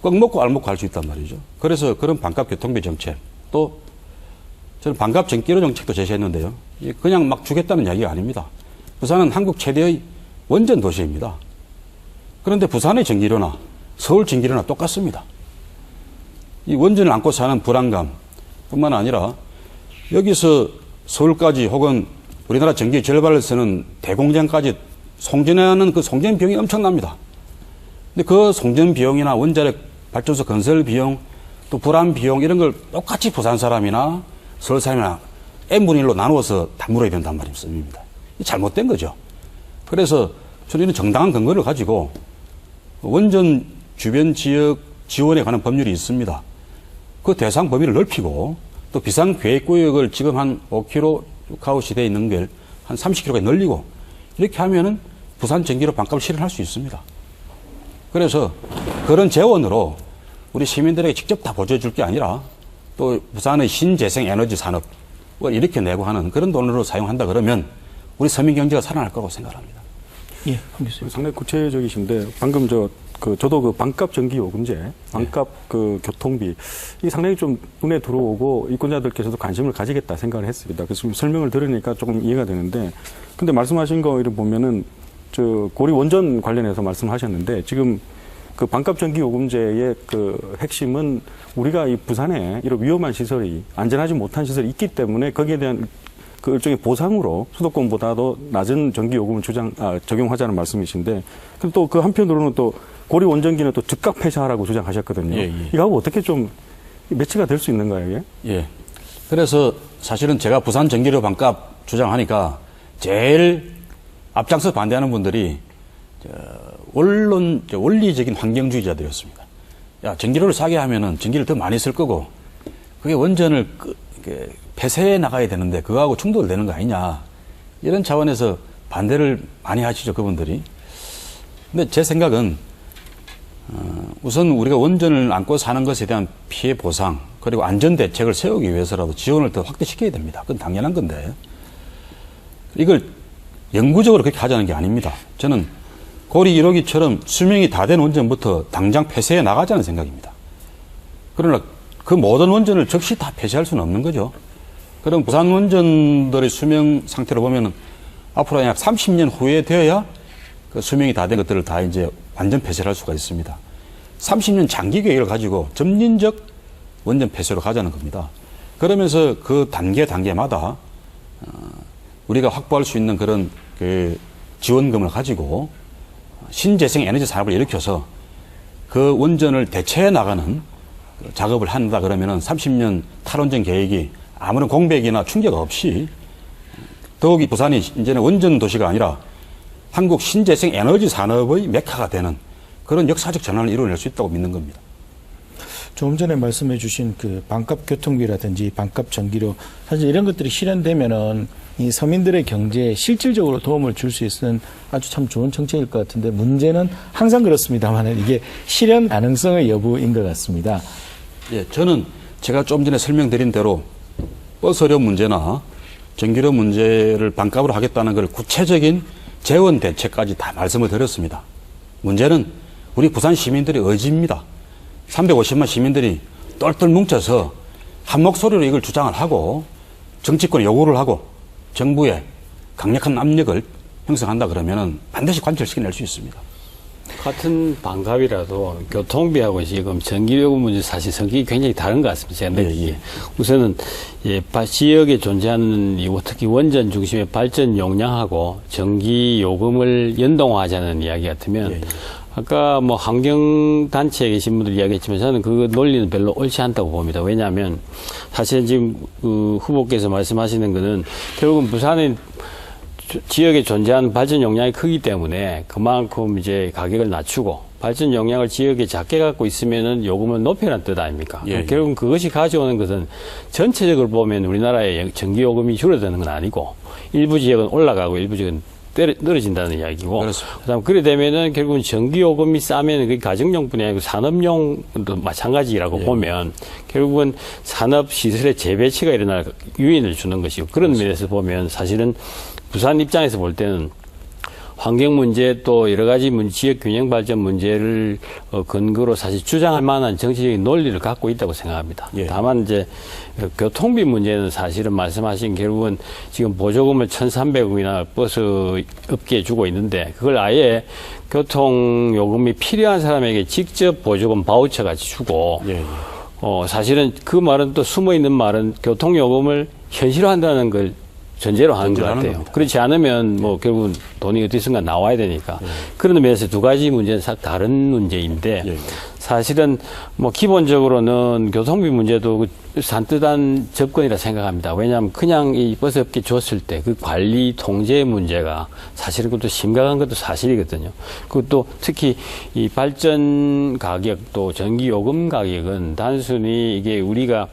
Speaker 2: 꽉 먹고 알 먹고 할 수 있단 말이죠. 그래서 그런 반값 교통비 정책, 또 저는 반값 전기료 정책도 제시했는데요. 그냥 막 주겠다는 이야기가 아닙니다. 부산은 한국 최대의 원전 도시입니다. 그런데 부산의 전기료나 서울 전기료나 똑같습니다. 이 원전을 안고 사는 불안감 뿐만 아니라 여기서 서울까지 혹은 우리나라 전기 절반을 쓰는 대공장까지 송전하는 그 송전 비용이 엄청납니다. 근데 그 송전 비용이나 원자력 발전소 건설 비용 또 불안 비용 이런 걸 똑같이 부산 사람이나 서울 사람이나 n분의 1로 나누어서 다 물어야 된단 말입니다. 잘못된 거죠. 그래서 저는 이런 정당한 근거를 가지고 원전 주변 지역 지원에 관한 법률이 있습니다. 그 대상 범위를 넓히고 또 비상계획구역을 지금 한 5km 6하우스 되어 있는 걸 한 30km까지 늘리고 이렇게 하면은 부산 전기료 반값을 실현할 수 있습니다. 그래서 그런 재원으로 우리 시민들에게 직접 다 보조해 줄 게 아니라 또 부산의 신재생 에너지 산업 이렇게 내고 하는 그런 돈으로 사용한다 그러면 우리 서민 경제가 살아날 거라고 생각합니다.
Speaker 1: 예, 황 교수님.
Speaker 5: 상당히 구체적이신데 방금 저도 그 반값 전기 요금제, 반값 그 교통비 이 상당히 좀 눈에 들어오고 이권자들께서도 관심을 가지겠다 생각을 했습니다. 그래서 좀 설명을 들으니까 조금 이해가 되는데, 근데 말씀하신 거 이런 보면은 저 고리 원전 관련해서 말씀하셨는데 지금 그 반값 전기 요금제의 그 핵심은 우리가 이 부산에 이런 위험한 시설이 안전하지 못한 시설이 있기 때문에 거기에 대한 그 일종의 보상으로 수도권보다도 낮은 전기 요금을 적용하자는 말씀이신데, 또 그 한편으로는 또 고리 원전기는 또 즉각 폐쇄하라고 주장하셨거든요.
Speaker 2: 예, 예.
Speaker 5: 이거하고 어떻게 좀 매치가 될 수 있는가요, 이게?
Speaker 2: 예. 그래서 사실은 제가 부산 전기료 반값 주장하니까 제일 앞장서 반대하는 분들이 원리적인 환경주의자들이었습니다. 야, 전기료를 싸게 하면은 전기를 더 많이 쓸 거고, 그게 원전을 폐쇄해 나가야 되는데 그거하고 충돌되는 거 아니냐. 이런 차원에서 반대를 많이 하시죠, 그분들이. 근데 제 생각은 우선 우리가 원전을 안고 사는 것에 대한 피해 보상 그리고 안전 대책을 세우기 위해서라도 지원을 더 확대시켜야 됩니다. 그건 당연한 건데 이걸 영구적으로 그렇게 하자는 게 아닙니다. 저는 고리 1호기처럼 수명이 다 된 원전부터 당장 폐쇄해 나가자는 생각입니다. 그러나 그 모든 원전을 즉시 다 폐쇄할 수는 없는 거죠. 그럼 부산 원전들의 수명 상태로 보면은 앞으로 약 30년 후에 되어야 그 수명이 다 된 것들을 다 이제 완전 폐쇄를 할 수가 있습니다. 30년 장기 계획을 가지고 점진적 원전 폐쇄로 가자는 겁니다. 그러면서 그 단계마다 우리가 확보할 수 있는 그런 그 지원금을 가지고 신재생 에너지 산업을 일으켜서 그 원전을 대체해 나가는 작업을 한다 그러면은 30년 탈원전 계획이 아무런 공백이나 충격 없이 더욱이 부산이 이제는 원전 도시가 아니라 한국 신재생 에너지 산업의 메카가 되는 그런 역사적 전환을 이루어낼 수 있다고 믿는 겁니다.
Speaker 1: 조금 전에 말씀해 주신 그 반값 교통비라든지 반값 전기료, 사실 이런 것들이 실현되면은 이 서민들의 경제에 실질적으로 도움을 줄 수 있는 아주 참 좋은 정책일 것 같은데, 문제는 항상 그렇습니다만 이게 실현 가능성의 여부인 것 같습니다.
Speaker 2: 예, 저는 제가 좀 전에 설명드린 대로 버스료 문제나 전기료 문제를 반값으로 하겠다는 걸 구체적인 재원 대책까지 다 말씀을 드렸습니다. 문제는 우리 부산 시민들의 의지입니다. 350만 시민들이 똘똘 뭉쳐서 한 목소리로 이걸 주장을 하고 정치권에 요구를 하고 정부에 강력한 압력을 형성한다 그러면은 반드시 관철시켜낼 수 있습니다.
Speaker 3: 같은 반값이라도 교통비하고 지금 전기요금 문제 사실 성격이 굉장히 다른 것 같습니다. 제가 느끼기에. 우선은 지역에 존재하는 특히 원전 중심의 발전 용량하고 전기요금을 연동화하자는 이야기 같으면 아까 뭐 환경단체에 계신 분들 이야기했지만 저는 그 논리는 별로 옳지 않다고 봅니다. 왜냐하면 사실 지금 그 후보께서 말씀하시는 거는 결국은 부산의 지역에 존재하는 발전 용량이 크기 때문에 그만큼 이제 가격을 낮추고 발전 용량을 지역에 작게 갖고 있으면은 요금을 높이라는 뜻 아닙니까?
Speaker 2: 예, 예.
Speaker 3: 결국은 그것이 가져오는 것은 전체적으로 보면 우리나라의 전기 요금이 줄어드는 건 아니고 일부 지역은 올라가고 일부 지역은 떨어진다는 이야기고.
Speaker 2: 그렇습니다.
Speaker 3: 그다음 그래 되면은 결국은 전기 요금이 싸면 그 가정용뿐이 아니고 산업용도 마찬가지라고 보면 결국은 산업 시설의 재배치가 일어날 유인을 주는 것이고 그런 면에서 보면 사실은 부산 입장에서 볼 때는 환경 문제 또 여러 가지 지역 균형 발전 문제를 근거로 사실 주장할 만한 정치적인 논리를 갖고 있다고 생각합니다.
Speaker 2: 예.
Speaker 3: 다만 이제 교통비 문제는 사실은 말씀하신 결국은 지금 보조금을 1,300원이나 버스 업계에 주고 있는데 그걸 아예 교통요금이 필요한 사람에게 직접 보조금 바우처 같이 주고 사실은 그 말은 또 숨어 있는 말은 교통요금을 현실화한다는 걸 전제로 하는 것 같아요. 겁니다. 그렇지 않으면 뭐 결국은 돈이 어디선가 나와야 되니까. 그런 면에서 두 가지 문제는 다른 문제인데 사실은 뭐 기본적으로는 교통비 문제도 산뜻한 접근이라 생각합니다. 왜냐하면 그냥 이 버스 업계 줬을 때 그 관리 통제 문제가 사실은 그것도 심각한 것도 사실이거든요. 그것도 특히 이 발전 가격 또 전기 요금 가격은 단순히 이게 우리가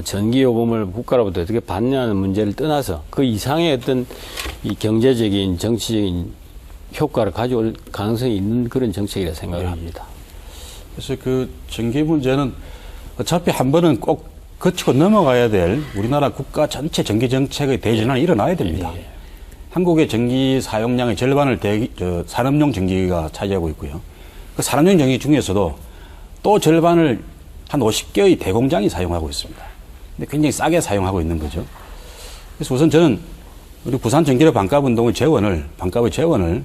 Speaker 3: 전기요금을 국가로부터 어떻게 받냐는 문제를 떠나서 그 이상의 어떤 이 경제적인, 정치적인 효과를 가져올 가능성이 있는 그런 정책이라 생각을 합니다.
Speaker 2: 그래서 그 전기 문제는 어차피 한 번은 꼭
Speaker 5: 거치고 넘어가야 될 우리나라 국가 전체 전기 정책의 대전환이 일어나야 됩니다. 한국의 전기 사용량의 절반을 산업용 전기가 차지하고 있고요. 그 산업용 전기 중에서도 또 절반을 한 50개의 대공장이 사용하고 있습니다. 근데 굉장히 싸게 사용하고 있는 거죠. 그래서 우선 저는 우리 부산 전기료 반값운동의 반값의 재원을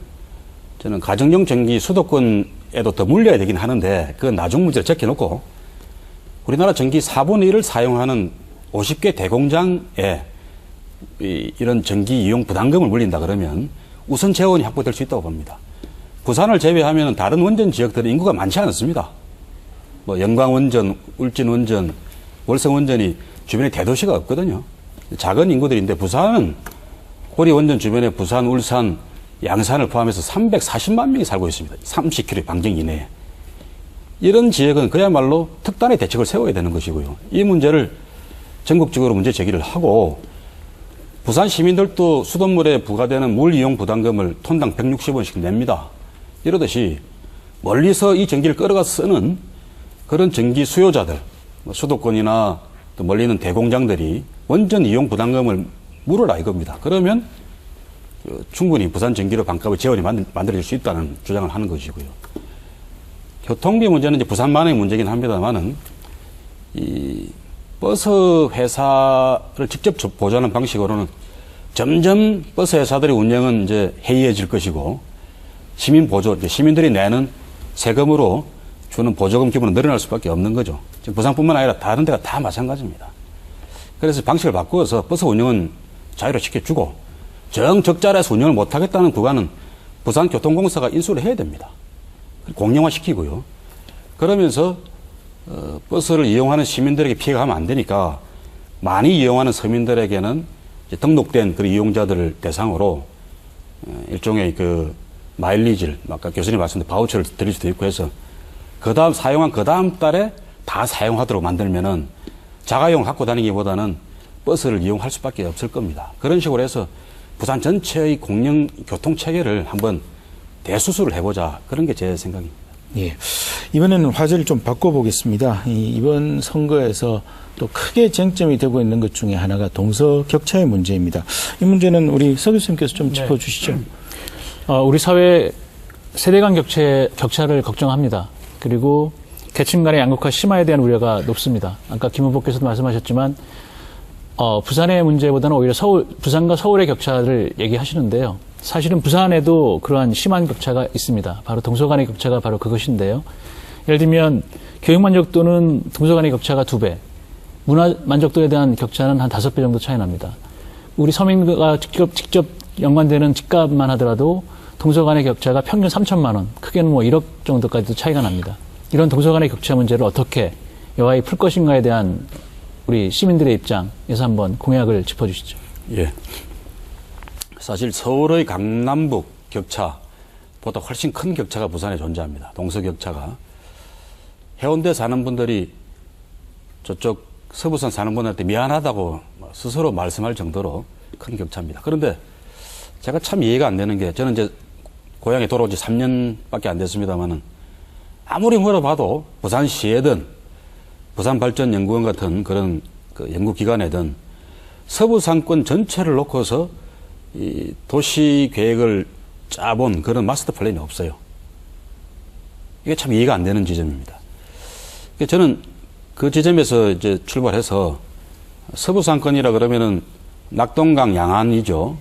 Speaker 5: 저는 가정용 전기 수도권에도 더 물려야 되긴 하는데 그건 나중 문제를 제껴놓고 우리나라 전기 4분의 1을 사용하는 50개 대공장에 이런 전기 이용 부담금을 물린다 그러면 우선 재원이 확보될 수 있다고 봅니다. 부산을 제외하면 다른 원전 지역들은 인구가 많지 않습니다. 뭐 영광원전, 울진원전, 월성원전이 주변에 대도시가 없거든요. 작은 인구들인데 부산은 고리원전 주변에 부산, 울산, 양산을 포함해서 340만 명이 살고 있습니다. 30km 반경 이내에. 이런 지역은 그야말로 특단의 대책을 세워야 되는 것이고요. 이 문제를 전국적으로 문제 제기를 하고 부산 시민들도 수돗물에 부과되는 물 이용 부담금을 톤당 160원씩 냅니다. 이러듯이 멀리서 이 전기를 끌어가서 쓰는 그런 전기 수요자들, 수도권이나 또 멀리 있는 대공장들이 원전 이용 부담금을 물어라 이겁니다. 그러면 충분히 부산 전기료 반값의 재원이 만들어질 수 있다는 주장을 하는 것이고요. 교통비 문제는 이제 부산만의 문제긴 합니다만은 이 버스 회사를 직접 보조하는 방식으로는 점점 버스 회사들의 운영은 이제 해이해질 것이고 시민 보조, 시민들이 내는 세금으로 주는 보조금 기분은 늘어날 수밖에 없는 거죠. 지금 부산뿐만 아니라 다른 데가 다 마찬가지입니다. 그래서 방식을 바꾸어서 버스 운영은 자유로 시켜주고 정적자리에서 운영을 못하겠다는 구간은 부산교통공사가 인수를 해야 됩니다. 공영화시키고요. 그러면서 버스를 이용하는 시민들에게 피해가 가면 안 되니까 많이 이용하는 서민들에게는 이제 등록된 그 이용자들을 대상으로 일종의 그 마일리지를 아까 교수님 말씀드린 바우처를 드릴 수도 있고 해서 사용한 그 다음 달에 다 사용하도록 만들면은 자가용 갖고 다니기보다는 버스를 이용할 수밖에 없을 겁니다. 그런 식으로 해서 부산 전체의 공영 교통 체계를 한번 대수술을 해보자. 그런 게 제 생각입니다.
Speaker 1: 예. 이번에는 화제를 좀 바꿔보겠습니다. 이번 선거에서 또 크게 쟁점이 되고 있는 것 중에 하나가 동서 격차의 문제입니다. 이 문제는 우리 서 교수님께서 좀 짚어주시죠.
Speaker 4: 우리 사회 세대 간 격차를 걱정합니다. 그리고 계층 간의 양극화 심화에 대한 우려가 높습니다. 아까 김 후보께서도 말씀하셨지만 부산의 문제보다는 오히려 부산과 서울의 격차를 얘기하시는데요. 사실은 부산에도 그러한 심한 격차가 있습니다. 바로 동서 간의 격차가 바로 그것인데요. 예를 들면 교육 만족도는 동서 간의 격차가 2배, 문화 만족도에 대한 격차는 한 5배 정도 차이 납니다. 우리 서민과 직접 연관되는 집값만 하더라도 동서 간의 격차가 평균 3천만 원, 크게는 뭐 1억 정도까지도 차이가 납니다. 이런 동서 간의 격차 문제를 어떻게 여하이 풀 것인가에 대한 우리 시민들의 입장에서 한번 공약을 짚어주시죠.
Speaker 5: 예. 사실 서울의 강남북 격차보다 훨씬 큰 격차가 부산에 존재합니다. 동서 격차가. 해운대 사는 분들이 저쪽 서부산 사는 분한테 미안하다고 스스로 말씀할 정도로 큰 격차입니다. 그런데 제가 참 이해가 안 되는 게 저는 이제 고향에 돌아온 지 3년밖에 안 됐습니다만은 아무리 물어봐도 부산시에든 부산발전연구원 같은 그런 그 연구기관에든 서부상권 전체를 놓고서 이 도시 계획을 짜본 그런 마스터 플랜이 없어요. 이게 참 이해가 안 되는 지점입니다. 저는 그 지점에서 이제 출발해서 서부상권이라 그러면은 낙동강 양안이죠.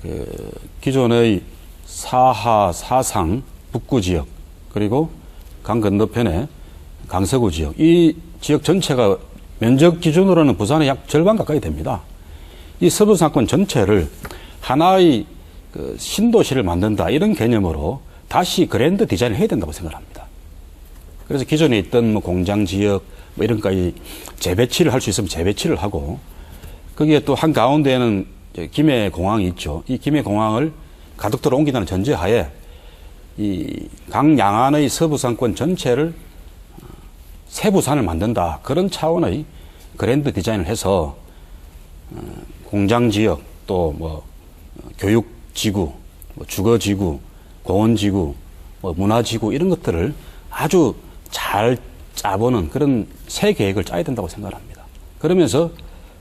Speaker 5: 그 기존의 사하, 사상, 북구 지역 그리고 강 건너편에 강서구 지역 이 지역 전체가 면적 기준으로는 부산의 약 절반 가까이 됩니다. 이 서부상권 전체를 하나의 그 신도시를 만든다 이런 개념으로 다시 그랜드 디자인을 해야 된다고 생각합니다. 그래서 기존에 있던 뭐 공장 지역 뭐 이런 것까지 재배치를 할 수 있으면 재배치를 하고 거기에 또 한 가운데에는 김해 공항이 있죠. 이 김해 공항을 가덕도로 옮긴다는 전제하에 이 강 양안의 서부상권 전체를 세부산을 만든다. 그런 차원의 그랜드 디자인을 해서 공장 지역 또 뭐 교육지구, 뭐 주거지구, 공원지구, 뭐 문화지구 이런 것들을 아주 잘 짜보는 그런 새 계획을 짜야 된다고 생각합니다.
Speaker 2: 그러면서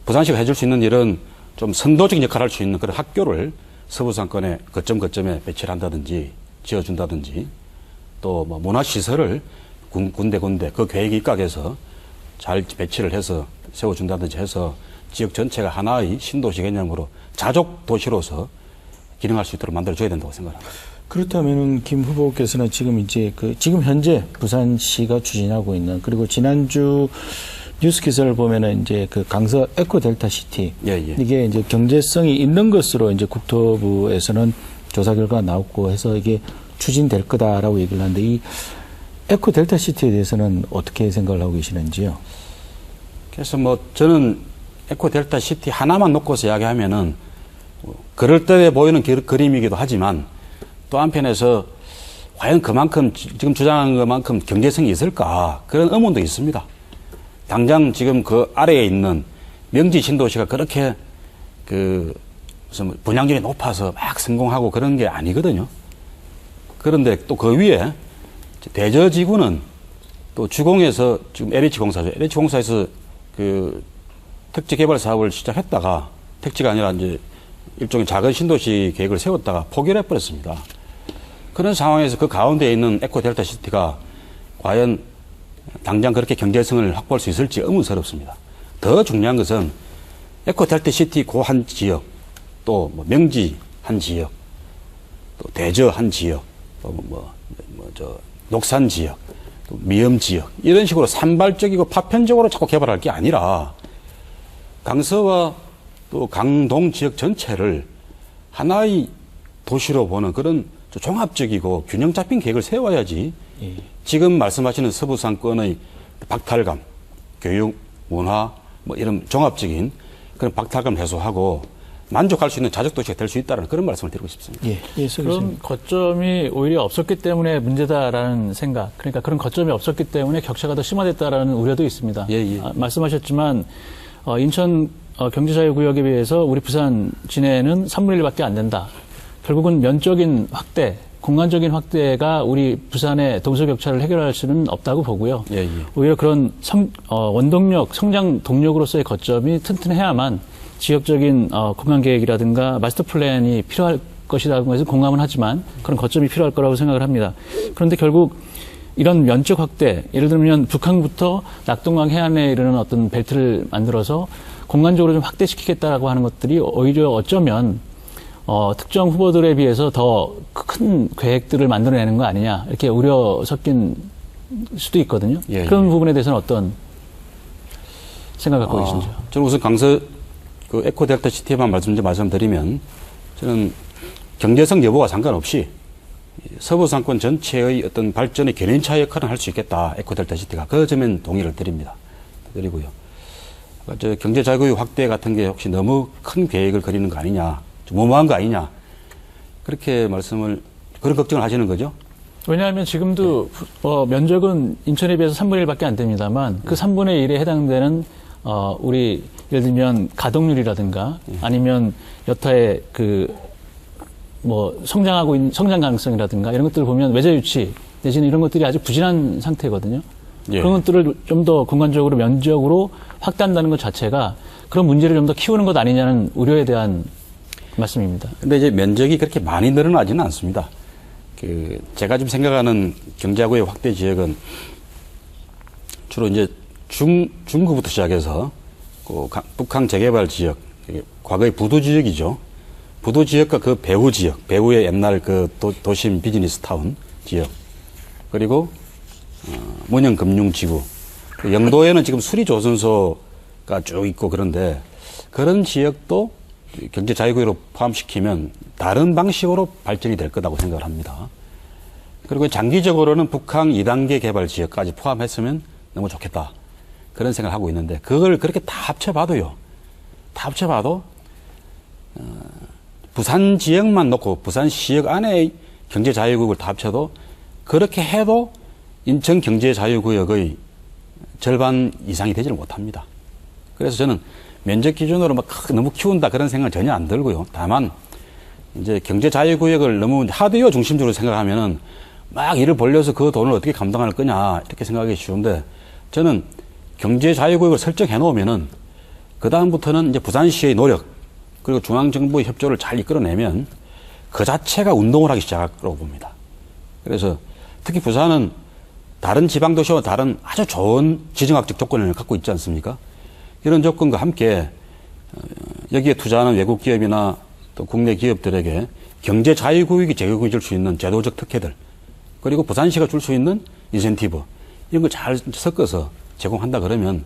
Speaker 2: 부산시가 해줄 수 있는 이런 좀 선도적인 역할을 할 수 있는 그런 학교를 서부상권에 거점에 배치를 한다든지 지어준다든지 또 뭐 문화시설을 군데 그 계획에 입각해서 잘 배치를 해서 세워준다든지 해서 지역 전체가 하나의 신도시 개념으로 자족 도시로서 기능할 수 있도록 만들어줘야 된다고 생각합니다.
Speaker 1: 그렇다면은 김 후보께서는 지금 이제 지금 현재 부산시가 추진하고 있는, 그리고 지난주 뉴스 기사를 보면은 이제 강서 에코 델타 시티, 이게 이제 경제성이 있는 것으로 이제 국토부에서는 조사 결과가 나왔고 해서 이게 추진될 거다라고 얘기를 하는데, 이 에코 델타 시티에 대해서는 어떻게 생각을 하고 계시는지요?
Speaker 2: 그래서 뭐 저는 에코 델타 시티 하나만 놓고서 이야기하면은 그럴듯해 보이는 그림이기도 하지만, 또 한편에서 과연 그만큼 지금 주장한 것만큼 경제성이 있을까, 그런 의문도 있습니다. 당장 지금 그 아래에 있는 명지 신도시가 그렇게 무슨 분양률이 높아서 막 성공하고 그런 게 아니거든요. 그런데 또 그 위에 대저지구는 또 주공에서 지금 LH공사죠. LH공사에서 택지 개발 사업을 시작했다가, 택지가 아니라 이제 일종의 작은 신도시 계획을 세웠다가 포기를 해버렸습니다. 그런 상황에서 그 가운데에 있는 에코 델타 시티가 과연 당장 그렇게 경제성을 확보할 수 있을지 의문스럽습니다. 더 중요한 것은 에코 델타 시티 고 한 지역, 또 뭐 명지 한 지역, 또 대저 한 지역, 또 녹산 지역, 또 미염 지역, 이런 식으로 산발적이고 파편적으로 자꾸 개발할 게 아니라 강서와 또 강동 지역 전체를 하나의 도시로 보는 그런 종합적이고 균형 잡힌 계획을 세워야지, 지금 말씀하시는 서부상권의 박탈감, 교육, 문화, 뭐 이런 종합적인 그런 박탈감 해소하고 만족할 수 있는 자족도시가 될 수 있다는 그런 말씀을 드리고 싶습니다.
Speaker 4: 그런 거점이 오히려 없었기 때문에 문제다라는 생각, 그러니까 그런 거점이 없었기 때문에 격차가 더 심화됐다라는 우려도 있습니다. 말씀하셨지만 인천 경제자유구역에 비해서 우리 부산 진해는 3분의 1밖에 안 된다. 결국은 면적인 확대, 공간적인 확대가 우리 부산의 동서격차를 해결할 수는 없다고 보고요. 오히려 그런 원동력, 성장 동력으로서의 거점이 튼튼해야만 지역적인 공간계획이라든가 마스터 플랜이 필요할 것이라는 것은 공감은 하지만 그런 거점이 필요할 거라고 생각을 합니다. 그런데 결국 이런 면적 확대, 예를 들면 북한부터 낙동강 해안에 이르는 어떤 벨트를 만들어서 공간적으로 좀 확대시키겠다라고 하는 것들이 오히려 어쩌면 특정 후보들에 비해서 더 큰 계획들을 만들어내는 거 아니냐, 이렇게 우려 섞인 수도 있거든요. 그런 부분에 대해서는 어떤 생각 갖고 계신지요?
Speaker 2: 저는 우선 강서 에코 델타 시티에만 말씀드리면, 저는 경제성 여부와 상관없이 서부 상권 전체의 어떤 발전의 견인차 역할을 할 수 있겠다, 에코 델타 시티가. 그 점엔 동의를 드리고요. 경제자유구역 확대 같은 게 혹시 너무 큰 계획을 그리는 거 아니냐, 좀 무모한 거 아니냐, 그렇게 그런 걱정을 하시는 거죠.
Speaker 4: 왜냐하면 지금도 면적은 인천에 비해서 3분의 1밖에 안 됩니다만 그 3분의 1에 해당되는 우리 예를 들면 가동률이라든가 아니면 여타의 성장하고 있는 성장 가능성이라든가 이런 것들을 보면 외자 유치 내지는 이런 것들이 아주 부진한 상태거든요. 그런 것들을 좀 더 공간적으로 면적으로 확대한다는 것 자체가 그런 문제를 좀 더 키우는 것 아니냐는 우려에 대한 말씀입니다.
Speaker 2: 근데 이제 면적이 그렇게 많이 늘어나지는 않습니다. 제가 지금 생각하는 경제구역 확대 지역은 주로 이제 중구부터 시작해서 북한 재개발 지역, 과거의 부두 지역이죠. 부두 지역과 그 배후 지역, 배후의 옛날 도심 비즈니스 타운 지역, 그리고 문영금융지구, 영도에는 지금 수리조선소가 쭉 있고 그런데 그런 지역도 경제자유구역으로 포함시키면 다른 방식으로 발전이 될 거라고 생각을 합니다. 그리고 장기적으로는 북한 2단계 개발 지역까지 포함했으면 너무 좋겠다, 그런 생각을 하고 있는데, 그걸 그렇게 다 합쳐봐도 부산 지역만 놓고 부산 시역 안에 경제자유구역을 다 합쳐도 그렇게 해도 인천 경제자유구역의 절반 이상이 되지를 못합니다. 그래서 저는 면적 기준으로 너무 키운다 그런 생각은 전혀 안 들고요. 다만 이제 경제자유구역을 너무 하드웨어 중심적으로 생각하면은 막 일을 벌려서 그 돈을 어떻게 감당할 거냐, 이렇게 생각하기 쉬운데, 저는 경제자유구역을 설정해 놓으면은 그다음부터는 이제 부산시의 노력, 그리고 중앙정부의 협조를 잘 이끌어내면 그 자체가 운동을 하기 시작할 거라고 봅니다. 그래서 특히 부산은 다른 지방도시와 다른 아주 좋은 지정학적 조건을 갖고 있지 않습니까? 이런 조건과 함께 여기에 투자하는 외국 기업이나 또 국내 기업들에게 경제 자유구역이 제공해 줄 수 있는 제도적 특혜들, 그리고 부산시가 줄 수 있는 인센티브, 이런 걸 잘 섞어서 제공한다 그러면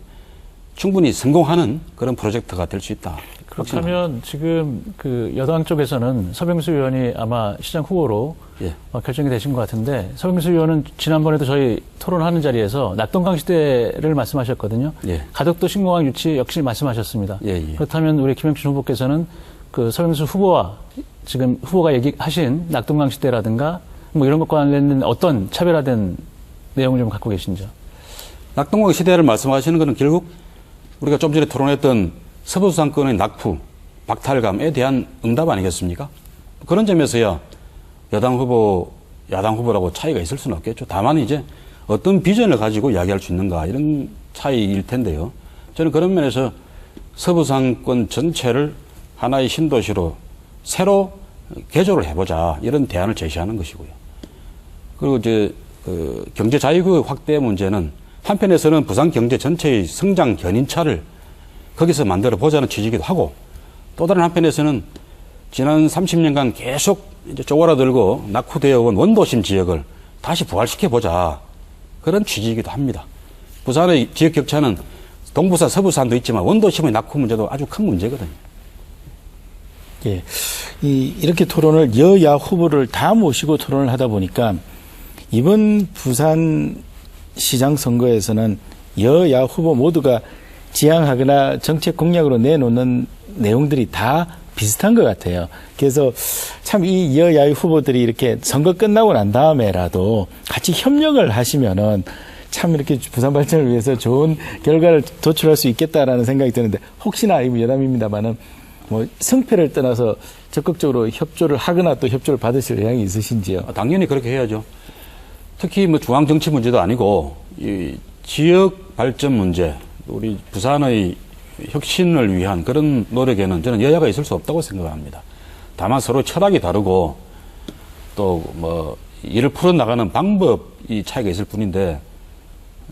Speaker 2: 충분히 성공하는 그런 프로젝트가 될 수 있다.
Speaker 4: 그렇다면 지금 그 여당 쪽에서는 서병수 의원이 아마 시장 후보로
Speaker 2: 예.
Speaker 4: 결정이 되신 것 같은데, 서병수 의원은 지난번에도 저희 토론하는 자리에서 낙동강 시대를 말씀하셨거든요.
Speaker 2: 예.
Speaker 4: 가덕도 신공항 유치 역시 말씀하셨습니다.
Speaker 2: 예, 예.
Speaker 4: 그렇다면 우리 김영춘 후보께서는 그 서병수 후보와 지금 후보가 얘기하신 낙동강 시대라든가 뭐 이런 것과 관련된 어떤 차별화된 내용을 좀 갖고 계신지요?
Speaker 2: 낙동강 시대를 말씀하시는 것은 결국 우리가 좀 전에 토론했던 서부수상권의 낙후, 박탈감에 대한 응답 아니겠습니까? 그런 점에서야 여당 후보, 야당 후보라고 차이가 있을 수는 없겠죠. 다만 이제 어떤 비전을 가지고 이야기할 수 있는가, 이런 차이일 텐데요. 저는 그런 면에서 서부상권 전체를 하나의 신도시로 새로 개조를 해보자, 이런 대안을 제시하는 것이고요. 그리고 이제 그 경제 자유구역 확대 문제는 한편에서는 부산 경제 전체의 성장 견인차를 거기서 만들어 보자는 취지이기도 하고, 또 다른 한편에서는 지난 30년간 계속 이제 쪼그라들고 낙후되어 온 원도심 지역을 다시 부활시켜 보자, 그런 취지이기도 합니다. 부산의 지역 격차는 동부산, 서부산도 있지만 원도심의 낙후 문제도 아주 큰 문제거든요.
Speaker 1: 예. 이렇게 토론을 여야 후보를 다 모시고 토론을 하다 보니까 이번 부산 시장 선거에서는 여야 후보 모두가 지향하거나 정책 공약으로 내놓는 내용들이 다 비슷한 것 같아요. 그래서 참 이 여야의 후보들이 이렇게 선거 끝나고 난 다음에라도 같이 협력을 하시면은 참 이렇게 부산 발전을 위해서 좋은 결과를 도출할 수 있겠다라는 생각이 드는데, 혹시나 여담입니다만은 뭐 승패를 떠나서 적극적으로 협조를 하거나 또 협조를 받으실 의향이 있으신지요?
Speaker 2: 당연히 그렇게 해야죠. 특히 뭐 중앙 정치 문제도 아니고 이 지역 발전 문제, 우리 부산의 혁신을 위한 그런 노력에는 저는 여야가 있을 수 없다고 생각합니다. 다만 서로 철학이 다르고 또 뭐 이를 풀어나가는 방법이 차이가 있을 뿐인데,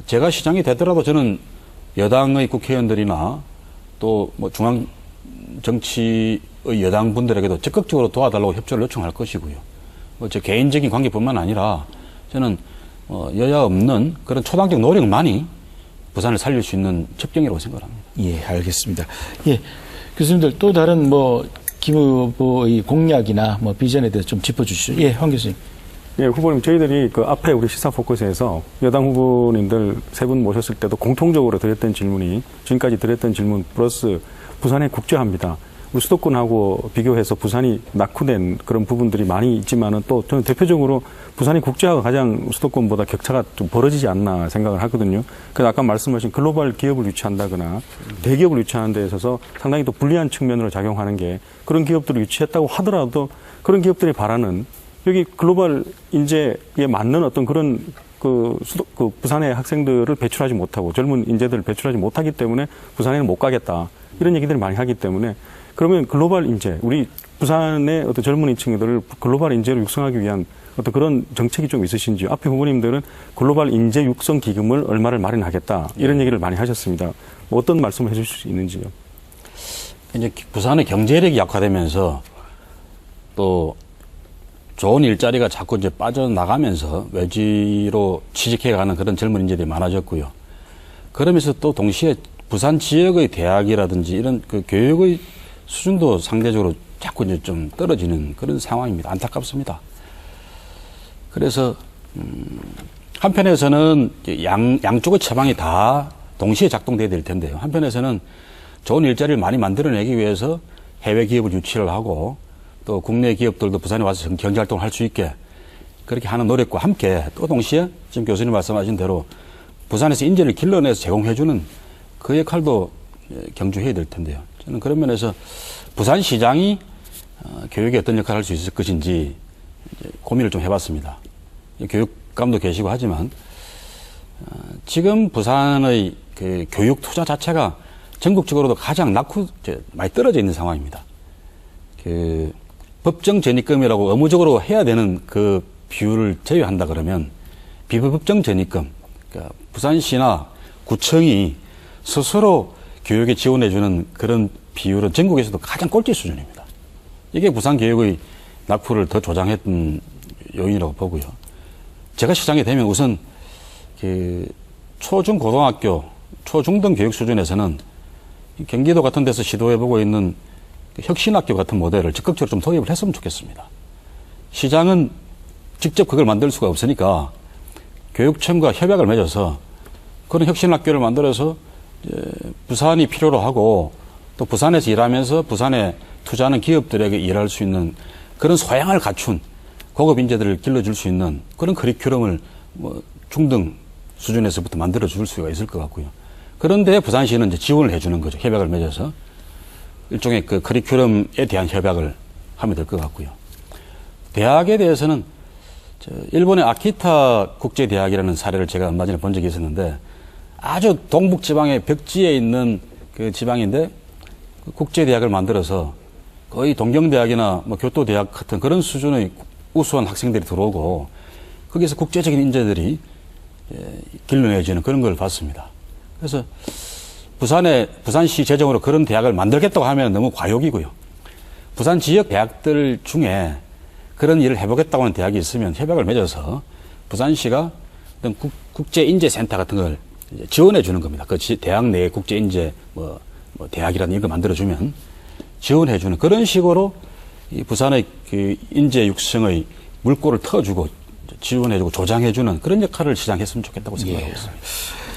Speaker 2: 제가 시장이 되더라도 저는 여당의 국회의원들이나 또 뭐 중앙 정치의 여당 분들에게도 적극적으로 도와달라고 협조를 요청할 것이고요. 뭐 제 개인적인 관계뿐만 아니라 저는 여야 없는 그런 초당적 노력만이 부산을 살릴 수 있는 첩경이라고 생각합니다.
Speaker 1: 예, 알겠습니다. 예, 교수님들 또 다른 김 후보의 공약이나 비전에 대해서 좀 짚어주시죠. 예, 황 교수님.
Speaker 5: 예, 후보님, 저희들이 그 앞에 우리 시사 포커스에서 여당 후보님들 세 분 모셨을 때도 공통적으로 드렸던 질문이, 지금까지 드렸던 질문 플러스 부산의 국제화입니다. 우리 수도권하고 비교해서 부산이 낙후된 그런 부분들이 많이 있지만은 또 저는 대표적으로 부산의 국제화가 가장 수도권보다 격차가 좀 벌어지지 않나 생각을 하거든요. 그래서 아까 말씀하신 글로벌 기업을 유치한다거나 대기업을 유치하는 데 있어서 상당히 또 불리한 측면으로 작용하는 게, 그런 기업들을 유치했다고 하더라도 그런 기업들이 바라는 여기 글로벌 인재에 맞는 어떤 그런 그 부산의 학생들을 배출하지 못하고 젊은 인재들을 배출하지 못하기 때문에 부산에는 못 가겠다, 이런 얘기들을 많이 하기 때문에, 그러면 글로벌 인재, 우리 부산의 어떤 젊은 인층들을 글로벌 인재로 육성하기 위한 어떤 그런 정책이 좀 있으신지요? 앞에 후보님들은 글로벌 인재 육성 기금을 얼마를 마련하겠다, 이런 얘기를 많이 하셨습니다. 뭐 어떤 말씀을 해주실 수 있는지요?
Speaker 2: 이제 부산의 경제력이 약화되면서 또 좋은 일자리가 자꾸 이제 빠져나가면서 외지로 취직해가는 그런 젊은 인재들이 많아졌고요. 그러면서 또 동시에 부산 지역의 대학이라든지 이런 그 교육의 수준도 상대적으로 자꾸 이제 좀 떨어지는 그런 상황입니다. 안타깝습니다. 그래서 한편에서는 양쪽의 처방이 다 동시에 작동돼야 될 텐데요. 한편에서는 좋은 일자리를 많이 만들어내기 위해서 해외 기업을 유치를 하고 또 국내 기업들도 부산에 와서 경제활동을 할 수 있게 그렇게 하는 노력과 함께 또 동시에 지금 교수님 말씀하신 대로 부산에서 인재를 길러내서 제공해주는 그 역할도 경주해야 될 텐데요. 저는 그런 면에서 부산시장이 교육에 어떤 역할을 할 수 있을 것인지 고민을 좀 해봤습니다. 교육감도 계시고 하지만 지금 부산의 그 교육 투자 자체가 전국적으로도 가장 많이 떨어져 있는 상황입니다. 그 법정 전입금이라고 의무적으로 해야 되는 그 비율을 제외한다 그러면 비법정 전입금, 그러니까 부산시나 구청이 스스로 교육에 지원해주는 그런 비율은 전국에서도 가장 꼴찌 수준입니다. 이게 부산 교육의 낙후를 더 조장했던 요인이라고 보고요. 제가 시장이 되면 우선 그 초중 고등학교, 초중등 교육 수준에서는 경기도 같은 데서 시도해보고 있는 혁신학교 같은 모델을 적극적으로 좀 도입을 했으면 좋겠습니다. 시장은 직접 그걸 만들 수가 없으니까 교육청과 협약을 맺어서 그런 혁신학교를 만들어서 부산이 필요로 하고 또 부산에서 일하면서 부산에 투자하는 기업들에게 일할 수 있는 그런 소양을 갖춘 고급 인재들을 길러줄 수 있는 그런 커리큘럼을 뭐 중등 수준에서부터 만들어줄 수가 있을 것 같고요. 그런데 부산시는 이제 지원을 해주는 거죠. 협약을 맺어서. 일종의 그 커리큘럼에 대한 협약을 하면 될 것 같고요. 대학에 대해서는 일본의 아키타 국제대학이라는 사례를 제가 얼마 전에 본 적이 있었는데 아주 동북지방의 벽지에 있는 그 지방인데 그 국제대학을 만들어서 거의 동경대학이나 뭐 교토대학 같은 그런 수준의 우수한 학생들이 들어오고 거기서 국제적인 인재들이 길러내지는 그런 걸 봤습니다. 그래서 부산시 재정으로 그런 대학을 만들겠다고 하면 너무 과욕이고요. 부산 지역 대학들 중에 그런 일을 해보겠다고 하는 대학이 있으면 협약을 맺어서 부산시가 어떤 국제인재센터 같은 걸 지원해 주는 겁니다. 그 대학 내에 국제인재 뭐 대학이라는 이런 거 만들어주면 지원해 주는 그런 식으로 이 부산의 그 인재 육성의 물꼬를 터주고 지원해주고 조장해주는 그런 역할을 시장했으면 좋겠다고 생각하고 있습니다.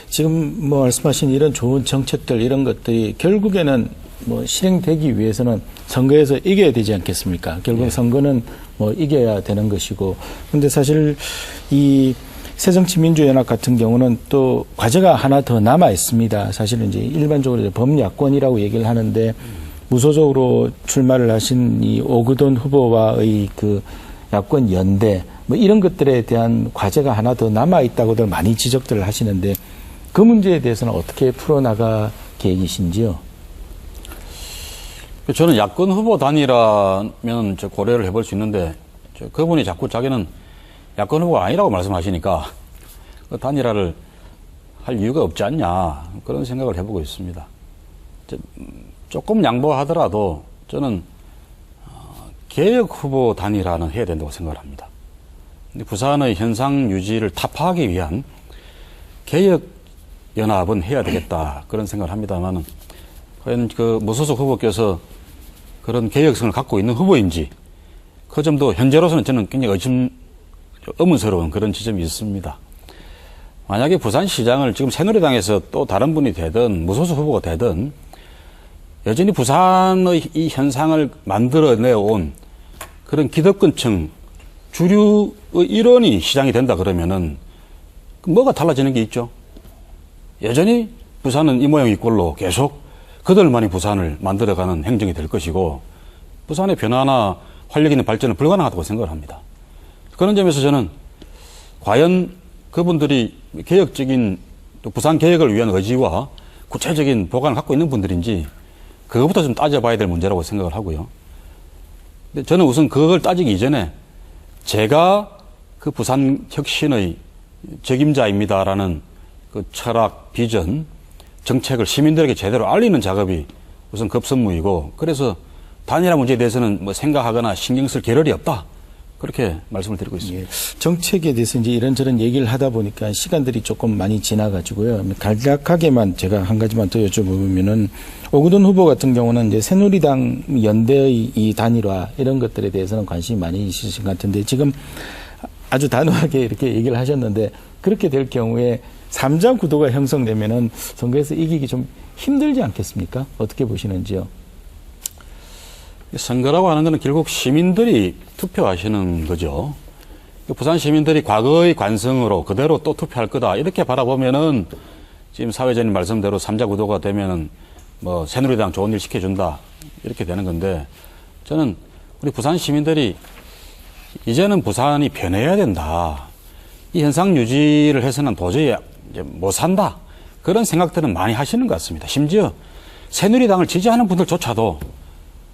Speaker 1: 지금 뭐 말씀하신 이런 좋은 정책들 이런 것들이 결국에는 뭐 실행되기 위해서는 선거에서 이겨야 되지 않겠습니까? 결국 선거는 뭐 이겨야 되는 것이고. 근데 사실 이 새정치민주연합 같은 경우는 또 과제가 하나 더 남아 있습니다. 사실은 이제 일반적으로 범야권이라고 얘기를 하는데 무소속으로 출마를 하신 이 오그돈 후보와의 그 야권 연대 뭐 이런 것들에 대한 과제가 하나 더 남아 있다고들 많이 지적들을 하시는데 그 문제에 대해서는 어떻게 풀어나갈 계획이신지요?
Speaker 2: 저는 야권 후보 단일화면 고려를 해볼 수 있는데 그분이 자꾸 자기는 야권 후보가 아니라고 말씀하시니까 그 단일화를 할 이유가 없지 않냐 그런 생각을 해보고 있습니다. 조금 양보하더라도 저는 개혁 후보 단일화는 해야 된다고 생각을 합니다. 근데 부산의 현상 유지를 타파하기 위한 개혁 연합은 해야 되겠다 그런 생각을 합니다만은 과연 그 무소속 후보께서 그런 개혁성을 갖고 있는 후보인지 그 점도 현재로서는 저는 굉장히 의문스러운 그런 지점이 있습니다. 만약에 부산시장을 지금 새누리당에서 또 다른 분이 되든 무소속 후보가 되든 여전히 부산의 이 현상을 만들어내온 그런 기득권층 주류의 일원이 시장이 된다 그러면은 뭐가 달라지는 게 있죠? 여전히 부산은 이 모양 이 꼴로 계속 그들만이 부산을 만들어가는 행정이 될 것이고 부산의 변화나 활력 있는 발전은 불가능하다고 생각을 합니다. 그런 점에서 저는 과연 그분들이 개혁적인 또 부산 개혁을 위한 의지와 구체적인 보관을 갖고 있는 분들인지 그것부터 좀 따져봐야 될 문제라고 생각을 하고요. 근데 저는 우선 그걸 따지기 이전에 제가 그 부산 혁신의 적임자입니다라는 그 철학, 비전, 정책을 시민들에게 제대로 알리는 작업이 우선 급선무이고 그래서 단일화 문제에 대해서는 뭐 생각하거나 신경 쓸 겨를이 없다. 그렇게 말씀을 드리고 있습니다.
Speaker 1: 예. 정책에 대해서 이제 이런저런 얘기를 하다 보니까 시간들이 조금 많이 지나가지고요. 간략하게만 제가 한 가지만 더 여쭤보면은 오그돈 후보 같은 경우는 이제 새누리당 연대의 이 단일화 이런 것들에 대해서는 관심이 많이 있으신 것 같은데 지금 아주 단호하게 이렇게 얘기를 하셨는데 그렇게 될 경우에 3자 구도가 형성되면은 선거에서 이기기 좀 힘들지 않겠습니까? 어떻게 보시는지요?
Speaker 2: 선거라고 하는 것은 결국 시민들이 투표하시는 거죠. 부산 시민들이 과거의 관성으로 그대로 또 투표할 거다. 이렇게 바라보면은 지금 사회자님 말씀대로 3자 구도가 되면은 뭐 새누리당 좋은 일 시켜준다. 이렇게 되는 건데 저는 우리 부산 시민들이 이제는 부산이 변해야 된다. 이 현상 유지를 해서는 도저히 이제 못 산다. 그런 생각들은 많이 하시는 것 같습니다. 심지어 새누리당을 지지하는 분들조차도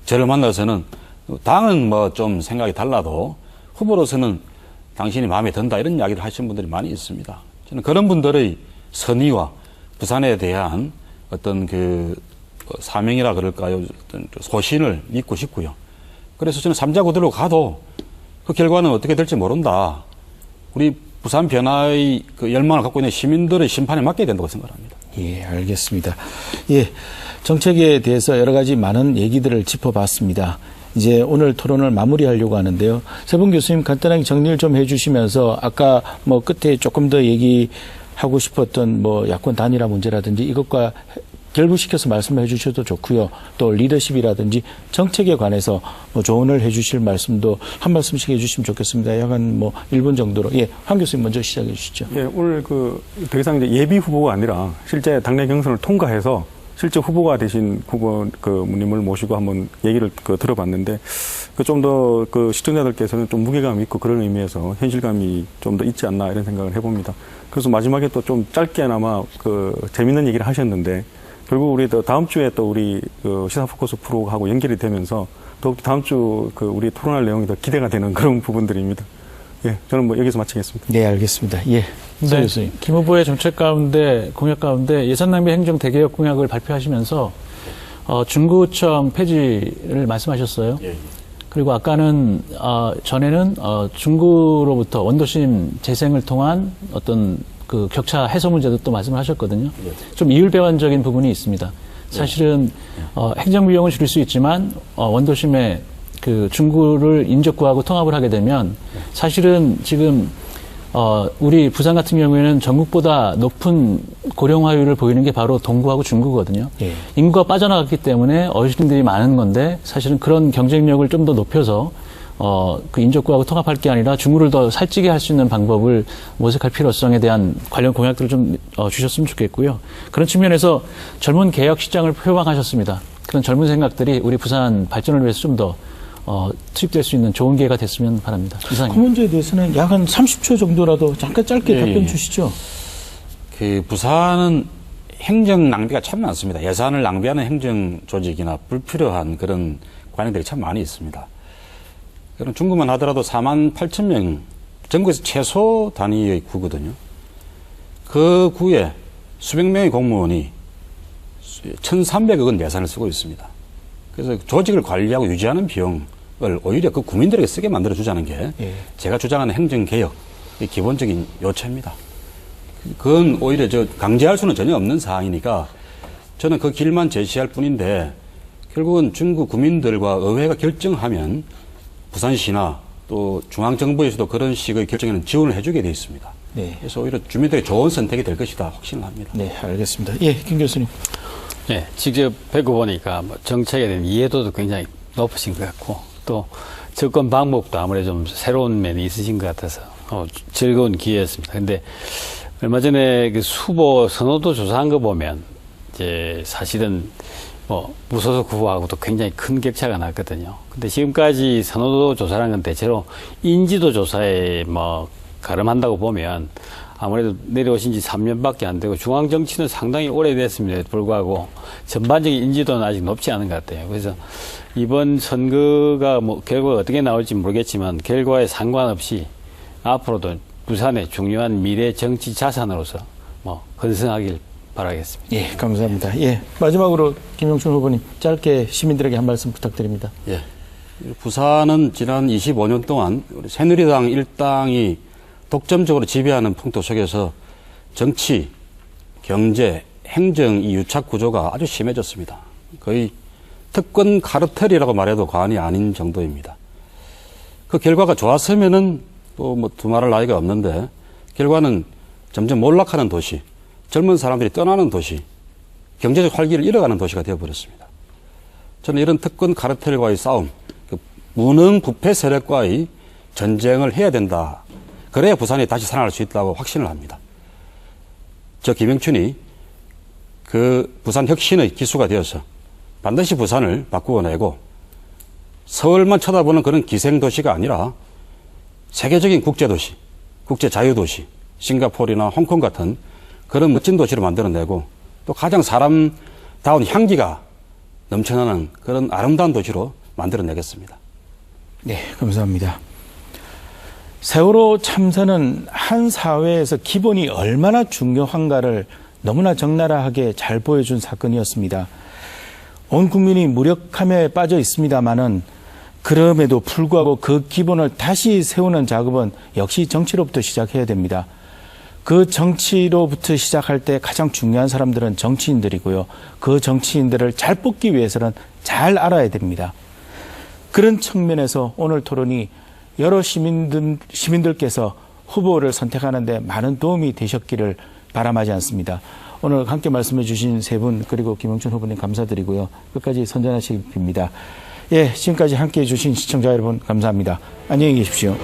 Speaker 2: 저를 만나서는 당은 뭐 좀 생각이 달라도 후보로서는 당신이 마음에 든다 이런 이야기를 하시는 분들이 많이 있습니다. 저는 그런 분들의 선의와 부산에 대한 어떤 그 사명이라 그럴까요? 어떤 소신을 믿고 싶고요. 그래서 저는 삼자구들로 가도 그 결과는 어떻게 될지 모른다. 우리 부산 변화의 그 열망을 갖고 있는 시민들의 심판에 맡겨야 된다고 생각합니다.
Speaker 1: 예, 알겠습니다. 예, 정책에 대해서 여러 가지 많은 얘기들을 짚어봤습니다. 이제 오늘 토론을 마무리하려고 하는데요. 세분 교수님 간단하게 정리를 좀 해주시면서 아까 뭐 끝에 조금 더 얘기하고 싶었던 뭐 야권 단일화 문제라든지 이것과 결부시켜서 말씀을 해주셔도 좋고요. 또 리더십이라든지 정책에 관해서 뭐 조언을 해주실 말씀도 한 말씀씩 해주시면 좋겠습니다. 약간 뭐 1분 정도로. 예, 황 교수님 먼저 시작해 주시죠.
Speaker 5: 예, 오늘 더 이상 이제 예비 후보가 아니라 실제 당내 경선을 통과해서 실제 후보가 되신 후보님을 모시고 한번 얘기를 들어봤는데 좀 더 시청자들께서는 좀 무게감 있고 그런 의미에서 현실감이 좀 더 있지 않나 이런 생각을 해봅니다. 그래서 마지막에 또 좀 짧게나마 재밌는 얘기를 하셨는데 결국 우리 다음 주에 또 우리 시사 포커스 프로하고 연결이 되면서 더욱 다음 주 우리 토론할 내용이 더 기대가 되는 그런 부분들입니다. 예, 저는 뭐 여기서 마치겠습니다.
Speaker 1: 네, 알겠습니다. 예, 네, 교수님.
Speaker 4: 김 후보의 정책 가운데 공약 가운데 예산낭비 행정 대개혁 공약을 발표하시면서 중구청 폐지를 말씀하셨어요.
Speaker 2: 예.
Speaker 4: 그리고 아까는 전에는 중구로부터 원도심 재생을 통한 어떤 그 격차 해소 문제도 또 말씀을 하셨거든요. 좀 이율배반적인 부분이 있습니다. 사실은 행정 비용은 줄일 수 있지만 원도심의 그 중구를 인접구하고 통합을 하게 되면 사실은 지금 우리 부산 같은 경우에는 전국보다 높은 고령화율을 보이는 게 바로 동구하고 중구거든요.
Speaker 1: 예.
Speaker 4: 인구가 빠져나갔기 때문에 어르신들이 많은 건데 사실은 그런 경쟁력을 좀 더 높여서 그 인접구하고 통합할 게 아니라 중구를 더 살찌게 할 수 있는 방법을 모색할 필요성에 대한 관련 공약들을 좀 주셨으면 좋겠고요. 그런 측면에서 젊은 개혁 시장을 표방하셨습니다. 그런 젊은 생각들이 우리 부산 발전을 위해서 좀 더 투입될 수 있는 좋은 기회가 됐으면 바랍니다.
Speaker 1: 그
Speaker 4: 이상입니다.
Speaker 1: 문제에 대해서는 약 한 30초 정도라도 잠깐 짧게 답변 주시죠.
Speaker 2: 부산은 행정 낭비가 참 많습니다. 예산을 낭비하는 행정 조직이나 불필요한 그런 관행들이 참 많이 있습니다. 그럼 중구만 하더라도 48,000명, 전국에서 최소 단위의 구거든요. 그 구에 수백 명의 공무원이 1,300억 원 예산을 쓰고 있습니다. 그래서 조직을 관리하고 유지하는 비용을 오히려 그 국민들에게 쓰게 만들어주자는 게 제가 주장하는 행정개혁의 기본적인 요체입니다. 그건 오히려 강제할 수는 전혀 없는 사항이니까 저는 그 길만 제시할 뿐인데 결국은 중구 구민들과 의회가 결정하면 부산시나 또 중앙정부에서도 그런 식의 결정에는 지원을 해주게 되어 있습니다.
Speaker 1: 네.
Speaker 2: 그래서 오히려 주민들의 좋은 선택이 될 것이다 확신을 합니다.
Speaker 1: 네, 알겠습니다. 예, 김 교수님.
Speaker 3: 네, 직접 뵙고 보니까 정책에 대한 이해도도 굉장히 높으신 것 같고 또 접근 방법도 아무래도 좀 새로운 면이 있으신 것 같아서 즐거운 기회였습니다. 근데 얼마 전에 그 후보 선호도 조사한 거 보면 이제 사실은 무소속 후보하고도 굉장히 큰 격차가 났거든요. 근데 지금까지 선호도 조사라는 건 대체로 인지도 조사에 가름한다고 보면 아무래도 내려오신 지 3년밖에 안 되고 중앙 정치는 상당히 오래됐음에도 불구하고 전반적인 인지도는 아직 높지 않은 것 같아요. 그래서 이번 선거가 결과가 어떻게 나올지 모르겠지만 결과에 상관없이 앞으로도 부산의 중요한 미래 정치 자산으로서 건승하길 바라겠습니다.
Speaker 1: 예, 감사합니다. 예, 마지막으로 김영춘 후보님 짧게 시민들에게 한 말씀 부탁드립니다.
Speaker 2: 예, 부산은 지난 25년 동안 우리 새누리당 일당이 독점적으로 지배하는 풍토 속에서 정치, 경제, 행정 이 유착 구조가 아주 심해졌습니다. 거의 특권 카르텔이라고 말해도 과언이 아닌 정도입니다. 그 결과가 좋았으면은 또 두말할 나위가 없는데 결과는 점점 몰락하는 도시, 젊은 사람들이 떠나는 도시, 경제적 활기를 잃어가는 도시가 되어버렸습니다. 저는 이런 특권 카르텔과의 싸움, 무능 부패 세력과의 전쟁을 해야 된다. 그래야 부산이 다시 살아날 수 있다고 확신을 합니다. 저 김영춘이 그 부산 혁신의 기수가 되어서 반드시 부산을 바꾸어내고 서울만 쳐다보는 그런 기생도시가 아니라 세계적인 국제도시, 국제자유도시, 싱가포르나 홍콩 같은 그런 멋진 도시를 만들어내고 또 가장 사람다운 향기가 넘쳐나는 그런 아름다운 도시로 만들어내겠습니다.
Speaker 1: 네, 감사합니다. 세월호 참사는 한 사회에서 기본이 얼마나 중요한가를 너무나 적나라하게 잘 보여준 사건이었습니다. 온 국민이 무력함에 빠져 있습니다마는 그럼에도 불구하고 그 기본을 다시 세우는 작업은 역시 정치로부터 시작해야 됩니다. 그 정치로부터 시작할 때 가장 중요한 사람들은 정치인들이고요. 그 정치인들을 잘 뽑기 위해서는 잘 알아야 됩니다. 그런 측면에서 오늘 토론이 여러 시민들께서 후보를 선택하는데 많은 도움이 되셨기를 바람하지 않습니다. 오늘 함께 말씀해 주신 세 분 그리고 김영춘 후보님 감사드리고요. 끝까지 선전하시기 빕니다. 예, 지금까지 함께해 주신 시청자 여러분 감사합니다. 안녕히 계십시오.